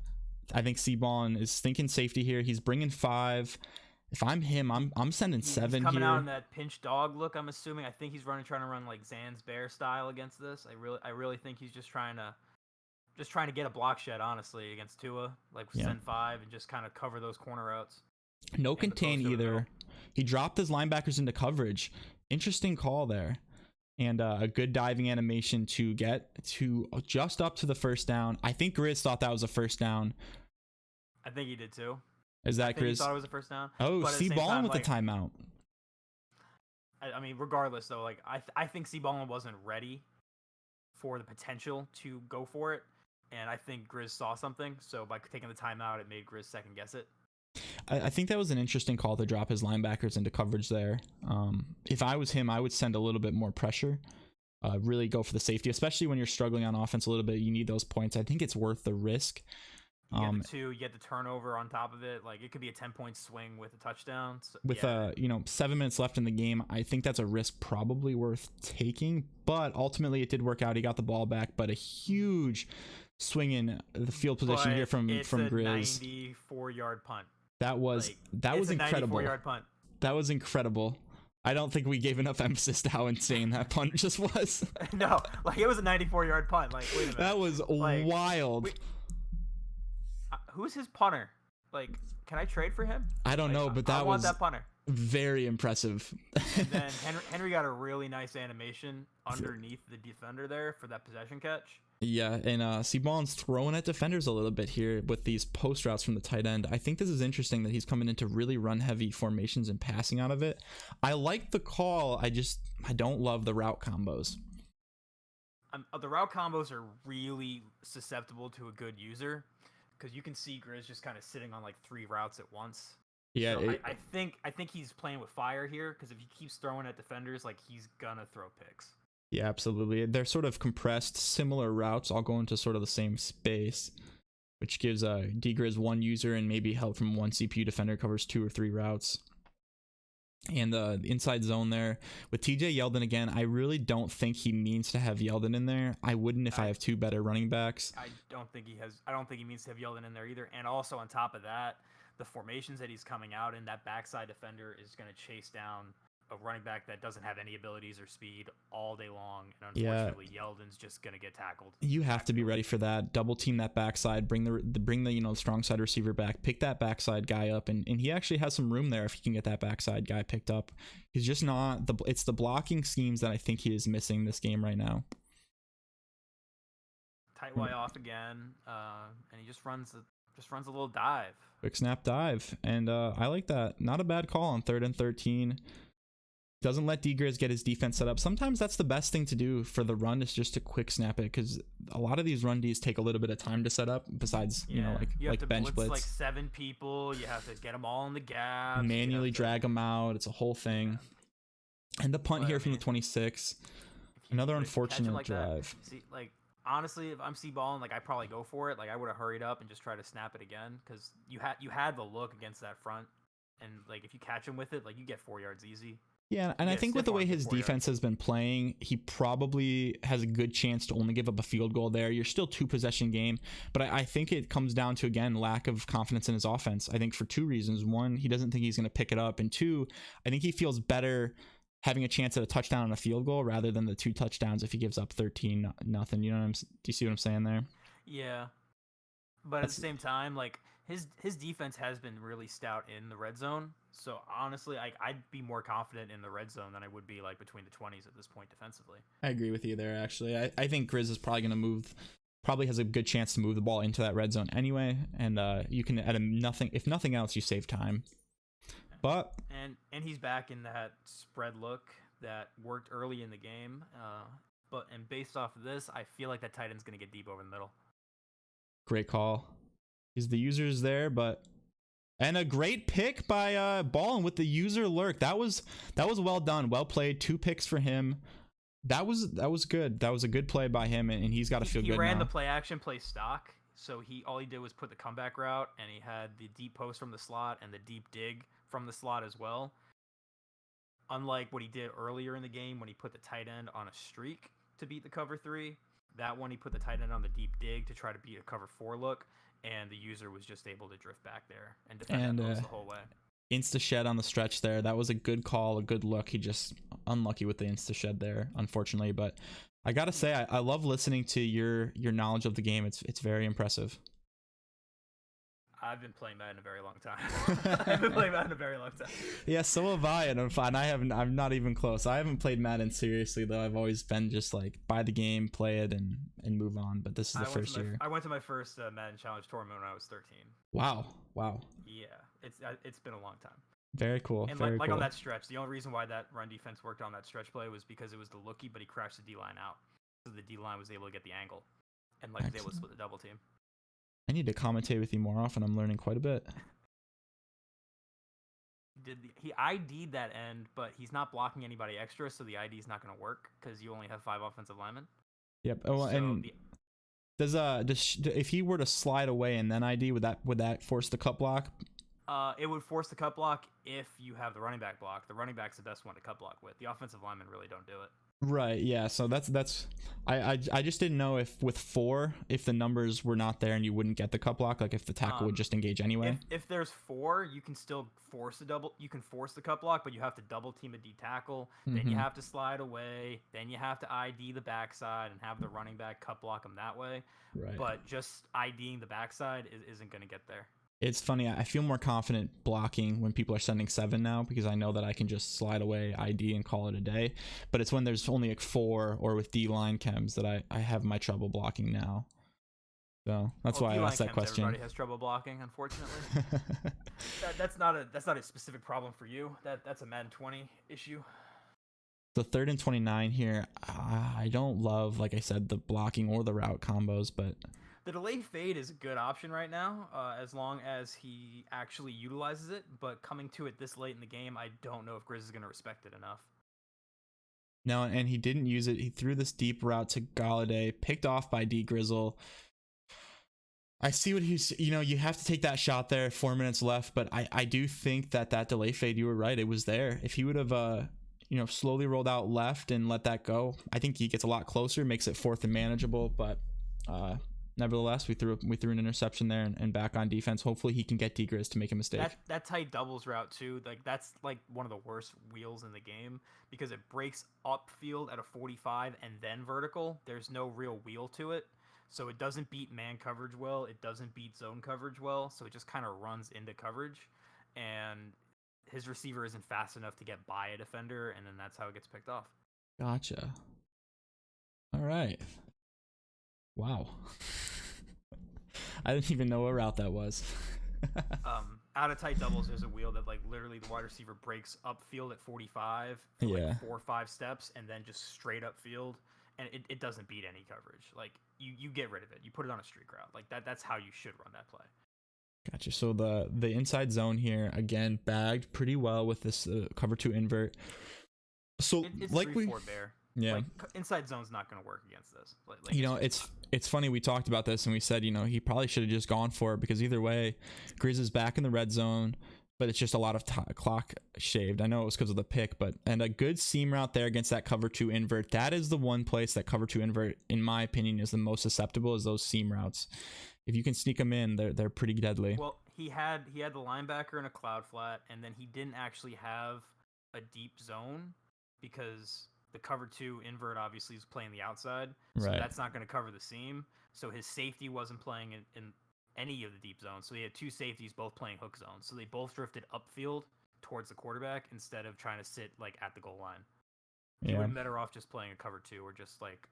think C-Ballin is thinking safety here. He's bringing 5. If I'm him, I'm sending 7 he's coming here. out in that pinch dog look, I'm assuming. I think he's trying to run like Zan's bear style against this. I really think he's just trying to get a block shed, honestly, against Tua, like send 5 and just kind of cover those corner routes. No contain either. He dropped his linebackers into coverage. Interesting call there. And a good diving animation to get to just up to the first down. I think Grizz thought that was a first down. I think he did too. Is that Grizz? He thought it was a first down. Oh, C-Ballin with the timeout. I mean, regardless though, like I think C-Ballin wasn't ready for the potential to go for it, and I think Grizz saw something. So by taking the timeout, it made Grizz second guess it. I think that was an interesting call to drop his linebackers into coverage there. If I was him, I would send a little bit more pressure. Really go for the safety, especially when you're struggling on offense a little bit. You need those points. I think it's worth the risk. You get the turnover on top of it. Like, it could be a 10-point swing with a touchdown. So, with 7 minutes left in the game, I think that's a risk probably worth taking. But ultimately, it did work out. He got the ball back, but a huge swing in the field position here from Grizz. 94-yard punt. That was incredible. 94-yard punt. That was incredible. I don't think we gave enough emphasis to how insane that punt just was. No, like it was a 94-yard punt. Like, wait a minute. That was wild. Who's his punter? Like, can I trade for him? I don't know, but I want that punter. Very impressive. And then Henry got a really nice animation underneath the defender there for that possession catch. Yeah, and C-Ballin's throwing at defenders a little bit here with these post routes from the tight end. I think this is interesting that he's coming into really run-heavy formations and passing out of it. I like the call. I don't love the route combos. The route combos are really susceptible to a good user because you can see Grizz just kind of sitting on like 3 routes at once. Yeah, so I think he's playing with fire here because if he keeps throwing at defenders, like he's gonna throw picks. Yeah, absolutely. They're sort of compressed, similar routes, all going to sort of the same space. which gives D-Grizz 1 user and maybe help from 1 CPU defender, covers 2 or 3 routes. And the inside zone there with TJ Yeldon again, I really don't think he means to have Yeldon in there. I wouldn't if I have 2 better running backs. I don't think he means to have Yeldon in there either. And also on top of that, the formations that he's coming out in, that backside defender is going to chase down a running back that doesn't have any abilities or speed all day long, and unfortunately, Yeldon's just gonna get tackled. You have to be ready for that. Double team that backside. Bring the strong side receiver back. Pick that backside guy up, and he actually has some room there if he can get that backside guy picked up. He's just not it's the blocking schemes that I think he is missing this game right now. Tight Y off again, and he just runs a little dive. Quick snap dive, and I like that. Not a bad call on 3rd and 13. Doesn't let D-Grizz get his defense set up. Sometimes that's the best thing to do for the run, is just to quick snap it, because a lot of these run Ds take a little bit of time to set up, besides you have to bench blitz blitz. Like 7 people. You have to get them all in the gap. Manually drag them out. It's a whole thing. Yeah. And the punt here from the 26. Another unfortunate drive. See, honestly, if I'm C-balling, I probably go for it. I would have hurried up and just try to snap it again, because you had the look against that front, and if you catch him with it, you get 4 yards easy. Yeah, and I think with the way his defense has been playing, he probably has a good chance to only give up a field goal there. You're still 2-possession game, but I think it comes down to, again, lack of confidence in his offense. I think for 2 reasons. 1, he doesn't think he's going to pick it up, and 2, I think he feels better having a chance at a touchdown and a field goal rather than the 2 touchdowns if he gives up 13-0. You know do you see what I'm saying there? Yeah, but at the same time, his defense has been really stout in the red zone. So honestly, I'd be more confident in the red zone than I would be between the 20s at this point defensively. I agree with you there. Actually, I think Grizz is probably going to probably has a good chance to move the ball into that red zone anyway, and you can if nothing else, you save time. But and he's back in that spread look that worked early in the game. And based off of this, I feel like that tight end's going to get deep over the middle. Great call. The user's there, and a great pick by Ballin with the user lurk. That was well done, well played. 2 picks for him. That was good. That was a good play by him, and he's got to feel good now. He ran the play action, play stock. So all he did was put the comeback route, and he had the deep post from the slot and the deep dig from the slot as well. Unlike what he did earlier in the game when he put the tight end on a streak to beat the cover 3, that one he put the tight end on the deep dig to try to beat a cover 4 look. And the user was just able to drift back there and defend that the whole way. Insta shed on the stretch there. That was a good call, a good look. He just unlucky with the insta shed there, unfortunately. But I gotta say, I love listening to your knowledge of the game. It's very impressive. I've been playing Madden a very long time. Yeah, so have I, and I'm not even close. I haven't played Madden seriously though. I've always been just buy the game, play it, and move on. But this is the first year. I went to my first Madden Challenge tournament when I was 13. Wow. Yeah, it's been a long time. Very cool. And very cool. On that stretch, the only reason why that run defense worked on that stretch play was because it was the lookie, but he crashed the D line out, so the D line was able to get the angle, and was able to split the double team. I need to commentate with you more often. I'm learning quite a bit. He ID'd that end, but he's not blocking anybody extra, so the ID is not going to work because you only have 5 offensive linemen. Yep. Oh, so and if he were to slide away and then ID, would that force the cut block? It would force the cut block if you have the running back block. The running back's the best one to cut block with. The offensive linemen really don't do it. Right, yeah. So that's I just didn't know if with 4, if the numbers were not there and you wouldn't get the cut block, if the tackle would just engage anyway. If there's 4, you can still force the cut block, but you have to double team a D tackle. Mm-hmm. Then you have to slide away. Then you have to ID the backside and have the running back cut block them that way. Right. But just IDing the backside isn't going to get there. It's funny. I feel more confident blocking when people are sending 7 now because I know that I can just slide away ID and call it a day. But it's when there's only 4 or with D-line chems that I have my trouble blocking now. So that's why I asked that question. Everybody has trouble blocking, unfortunately. that's not a specific problem for you. That's a Madden 20 issue. The 3rd and 29 here, I don't love, like I said, the blocking or the route combos, but the delay fade is a good option right now, as long as he actually utilizes it. But coming to it this late in the game, I don't know if Grizz is going to respect it enough. No, and he didn't use it. He threw this deep route to Galladay, picked off by D Grizzle. I see what he's, you have to take that shot there, 4 minutes left, but I do think that delay fade, you were right, it was there. If he would have, slowly rolled out left and let that go, I think he gets a lot closer, makes it fourth and manageable, but nevertheless, we threw an interception there and back on defense. Hopefully he can get Degriz to make a mistake. That tight doubles route too, like that's like one of the worst wheels in the game because it breaks upfield at a 45 and then vertical. There's no real wheel to it. So it doesn't beat man coverage well. It doesn't beat zone coverage well. So it just kind of runs into coverage. And his receiver isn't fast enough to get by a defender. And then that's how it gets picked off. Gotcha. All right. Wow. I didn't even know what route that was. Out of tight doubles, there's a wheel that like literally the wide receiver breaks upfield at 45 for like 4 or 5 steps and then just straight upfield. And it doesn't beat any coverage. Like you get rid of it. You put it on a streak route. Like that's how you should run that play. Gotcha. So the inside zone here again bagged pretty well with this cover 2 invert. So it's like 3-4 bear. Yeah. Like, inside zone's not going to work against this. It's funny, we talked about this and we said, he probably should have just gone for it because either way, Grizz is back in the red zone, but it's just a lot of clock shaved. I know it was because of the pick, and a good seam route there against that cover 2 invert. That is the one place that cover 2 invert, in my opinion, is the most susceptible, is those seam routes. If you can sneak them in, they're pretty deadly. Well, he had the linebacker in a cloud flat, and then he didn't actually have a deep zone because the cover 2 invert obviously is playing the outside, so that's not going to cover the seam. So his safety wasn't playing in any of the deep zones. So he had 2 safeties both playing hook zones. So they both drifted upfield towards the quarterback instead of trying to sit like at the goal line. He would have been better off just playing a cover 2 or just like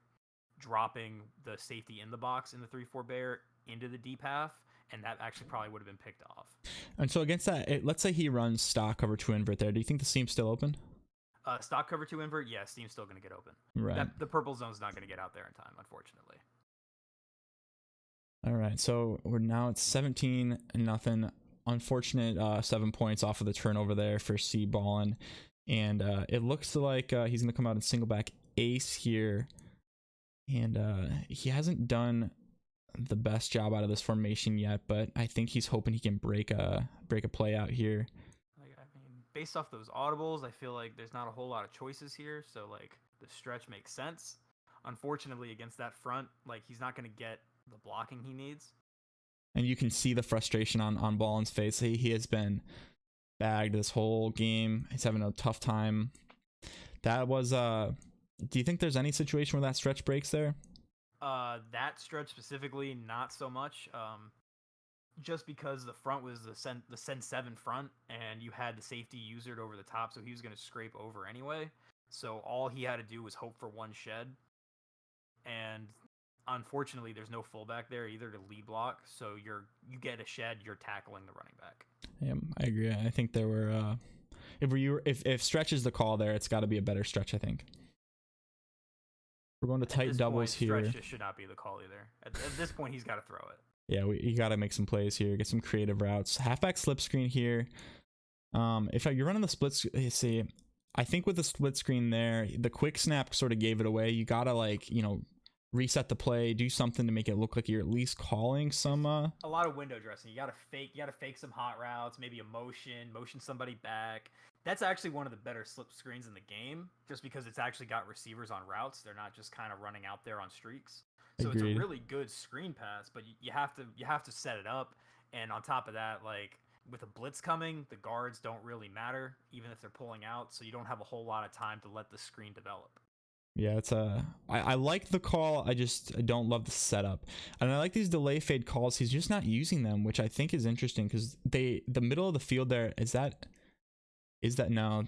dropping the safety in the box in the 3-4 bear into the deep half, and that actually probably would have been picked off. And so against that, let's say he runs stock cover 2 invert there. Do you think the seam's still open? Stock cover 2 invert, yeah, seam's still going to get open. Right. The purple zone's not going to get out there in time, unfortunately. All right, so we're now at 17-0. Unfortunate 7 points off of the turnover there for C Ballin, and it looks like he's going to come out and single back ace here, and he hasn't done the best job out of this formation yet, but I think he's hoping he can break a play out here. Based off those audibles, I feel like there's not a whole lot of choices here, so like the stretch makes sense. Unfortunately, against that front, like he's not going to get the blocking he needs. And you can see the frustration on Ballin's face. He has been bagged this whole game. He's having a tough time. That was do you think there's any situation where that stretch breaks there? That stretch specifically, not so much. Just because the front was the send 7 front, and you had the safety usered over the top, so he was going to scrape over anyway. So all he had to do was hope for one shed. And unfortunately, there's no fullback there either to lead block. So you get a shed, you're tackling the running back. Yeah, I agree. I think there were if stretch is the call there, it's got to be a better stretch. I think we're going to tight doubles here. Stretch just should not be the call either. At this point, he's got to throw it. Yeah, you got to make some plays here, get some creative routes. Halfback slip screen here. If you're running the split, see, I think with the split screen there, the quick snap sort of gave it away. You got to reset the play, do something to make it look like you're at least calling some. A lot of window dressing. You got to fake some hot routes, maybe a motion somebody back. That's actually one of the better slip screens in the game, just because it's actually got receivers on routes. They're not just kind of running out there on streaks. So Agreed. It's a really good screen pass, but you have to set it up. And on top of that, like with a blitz coming, the guards don't really matter, even if they're pulling out. So you don't have a whole lot of time to let the screen develop. Yeah, I like the call. I don't love the setup, and I like these delay fade calls. He's just not using them, which I think is interesting because the middle of the field there is that no,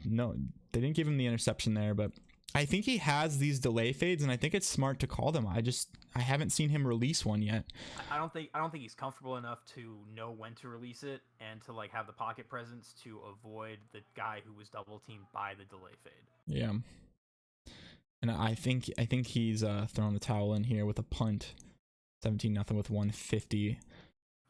they didn't give him the interception there, but I think he has these delay fades, and I think it's smart to call them. I haven't seen him release one yet. I don't think he's comfortable enough to know when to release it and to like have the pocket presence to avoid the guy who was double teamed by the delay fade. Yeah, and I think he's throwing the towel in here with a punt. 17-0 with 150.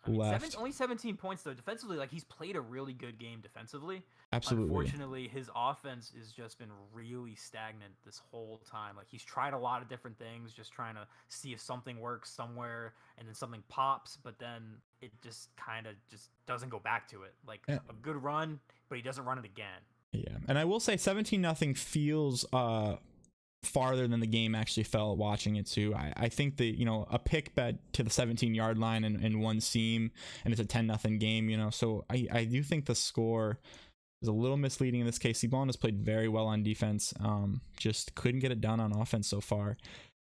I mean, left. only 17 points though. Defensively, like he's played a really good game defensively. Absolutely. Unfortunately, his offense has just been really stagnant this whole time. Like he's tried a lot of different things, just trying to see if something works somewhere, and then something pops, but then it just kind of just doesn't go back to it. Like Yeah. a good run, but he doesn't run it again. Yeah, and I will say 17-0 feels farther than the game actually felt watching it too. I think that, a pick bet to the 17-yard line and one seam, and it's a 10-0 game, so I do think the score is a little misleading in this case. Seaballin has played very well on defense, just couldn't get it done on offense so far.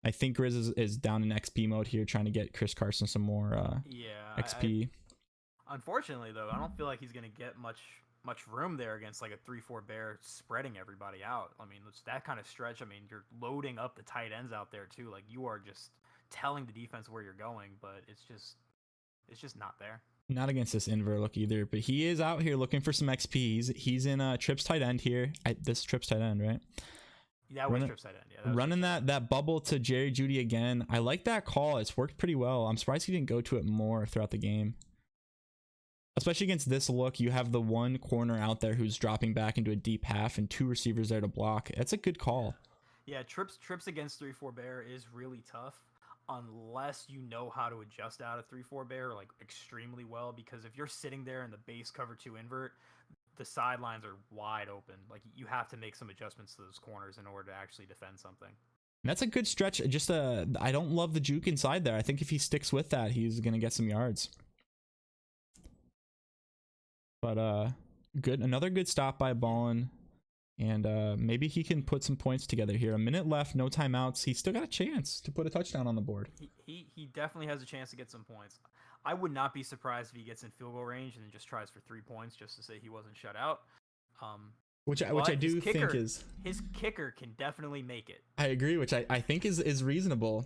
I think Grizz is down in XP mode here, trying to get Chris Carson some more XP. Unfortunately, though, I don't feel like he's going to get much room there against like a 3-4 bear spreading everybody out. I mean, it's that kind of stretch. I mean, you're loading up the tight ends out there too. Like you are just telling the defense where you're going, but it's just not there. Not against this invert look either, but he is out here looking for some XP. He's in Tripp's tight end here. This Tripp's tight end, right? That was Tripp's tight end. Yeah, running that bubble to Jerry Jeudy again. I like that call. It's worked pretty well. I'm surprised he didn't go to it more throughout the game. Especially against this look, you have the one corner out there who's dropping back into a deep half and two receivers there to block. That's a good call. Yeah, trips against 3-4 bear is really tough unless you know how to adjust out of 3-4 bear like extremely well, because if you're sitting there in the base cover 2 invert, the sidelines are wide open. Like you have to make some adjustments to those corners in order to actually defend something. And that's a good stretch. Just I don't love the juke inside there. I think if he sticks with that, he's going to get some yards. But good, another good stop by Ballin, and maybe he can put some points together here. A minute left, no timeouts. He's still got a chance to put a touchdown on the board. He definitely has a chance to get some points. I would not be surprised if he gets in field goal range and then just tries for 3 points just to say he wasn't shut out. Which I do think is his kicker can definitely make it. I agree, which I think is reasonable.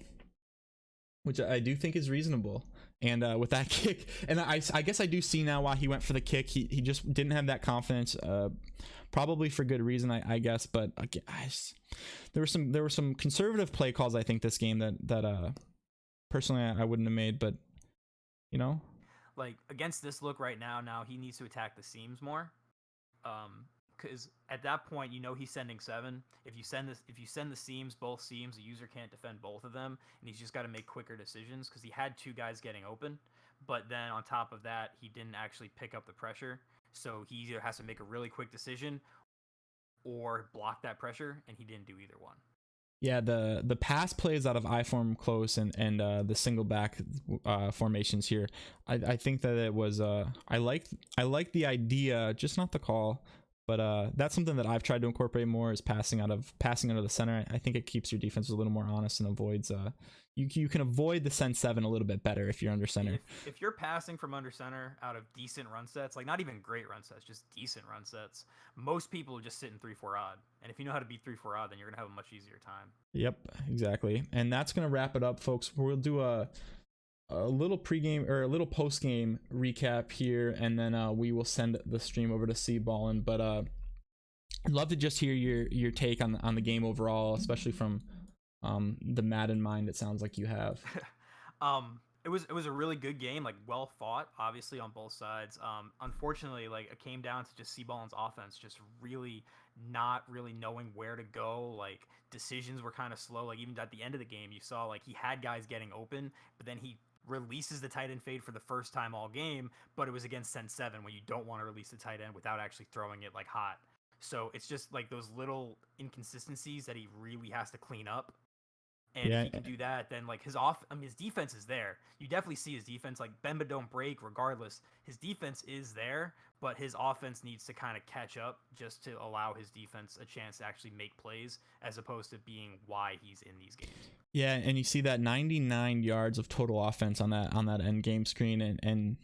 Which I do think is reasonable. And with that kick, and I guess I do see now why he went for the kick. He just didn't have that confidence, probably for good reason, I guess. But again, there were some conservative play calls, I think, this game that personally I wouldn't have made. But like against this look right now he needs to attack the seams more. Because at that point, he's sending 7. If you send the seams, both seams, the user can't defend both of them, and he's just got to make quicker decisions because he had 2 guys getting open, but then on top of that, he didn't actually pick up the pressure, so he either has to make a really quick decision or block that pressure, and he didn't do either one. Yeah, the pass plays out of I form close and the single back formations here. I think that it was I like the idea, just not the call. But that's something that I've tried to incorporate more, is passing out of the center. I think it keeps your defense a little more honest and avoids you can avoid the send 7 a little bit better if you're under center. If you're passing from under center out of decent run sets, like not even great run sets, just decent run sets, most people will just sit in 3-4 odd. And if you know how to beat 3-4 odd, then you're gonna have a much easier time. Yep, exactly. And that's gonna wrap it up, folks. We'll do a little pregame or a little postgame recap here, and then we will send the stream over to C-Ballin. But I'd love to just hear your take on the game overall, especially from the Madden mind. It sounds like you have. It was a really good game, like well fought, obviously on both sides. Unfortunately, like it came down to just C-Ballin's offense just really not really knowing where to go. Like decisions were kind of slow. Like even at the end of the game, you saw like he had guys getting open, but then he releases the tight end fade for the first time all game, but it was against send 7 when you don't want to release the tight end without actually throwing it like hot. So it's just like those little inconsistencies that he really has to clean up. And if he can do that, then like his defense is there. You definitely see his defense, like bend but don't break regardless. His defense is there, but his offense needs to kind of catch up just to allow his defense a chance to actually make plays, as opposed to being why he's in these games. Yeah, and you see that 99 yards of total offense on that end game screen, and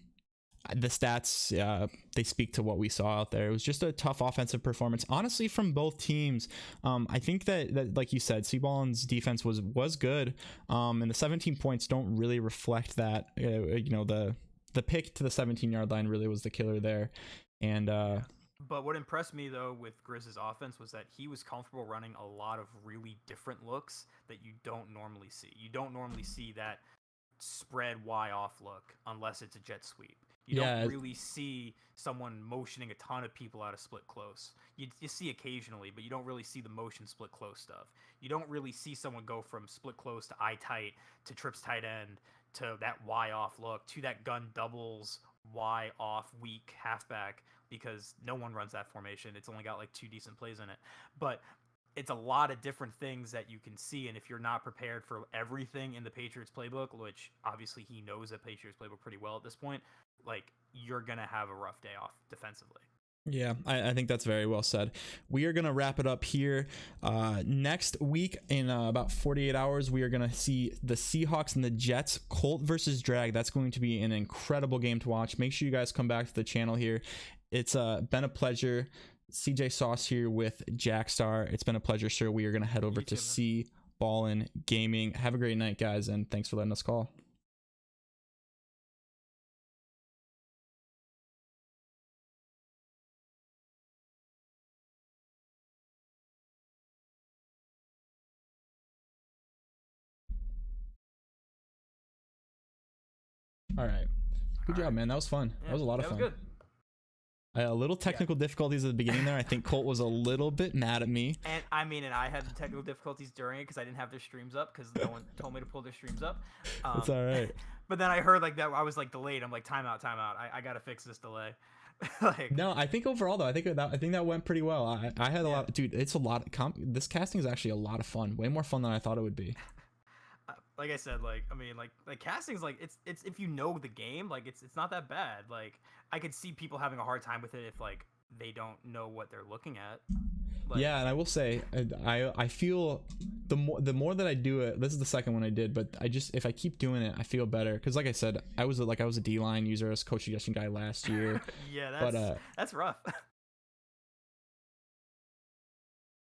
the stats they speak to what we saw out there. It was just a tough offensive performance, honestly, from both teams. I think that like you said, C-Ballin's defense was good, and the 17 points don't really reflect that. The pick to the 17-yard line really was the killer there, and But what impressed me, though, with Grizz's offense was that he was comfortable running a lot of really different looks that you don't normally see. You don't normally see that spread Y off look unless it's a jet sweep. You don't really see someone motioning a ton of people out of split close. You see occasionally, but you don't really see the motion split close stuff. You don't really see someone go from split close to eye tight to trips tight end to that Y off look to that gun doubles Y off weak halfback, because no one runs that formation. It's only got like 2 decent plays in it. But it's a lot of different things that you can see, and if you're not prepared for everything in the Patriots playbook, which obviously he knows the Patriots playbook pretty well at this point, like, you're gonna have a rough day off defensively. Yeah, I think that's very well said. We are going to wrap it up here. Next week, in about 48 hours, we are going to see the Seahawks and the Jets, Colt versus Drag. That's going to be an incredible game to watch. Make sure you guys come back to the channel here. It's been a pleasure. CJ Sauce here with Jackstar. It's been a pleasure, sir. We are going to head over to C Ballin Gaming. Have a great night, guys, and thanks for letting us call. All right. Good job, man. That was fun. Yeah, that was a lot of fun. Good. A little technical difficulties at the beginning there. I think Colt was a little bit mad at me. And I mean, and I had the technical difficulties during it because I didn't have their streams up because no one told me to pull their streams up. It's all right. But then I heard like that I was like delayed. I'm like, timeout. I gotta fix this delay. Like, no, I think overall though, I think that went pretty well. I had a lot, dude. It's a lot. This casting is actually a lot of fun. Way more fun than I thought it would be. Like I said, like, I mean, like casting's like, it's if you know the game, like it's not that bad. Like, I could see people having a hard time with it if like they don't know what they're looking at. Like, yeah, and I will say, I feel the more that I do it, this is the second one I did, but if I keep doing it, I feel better. Because like I said, I was a D-line user, I was a coach suggestion guy last year. yeah, but that's rough.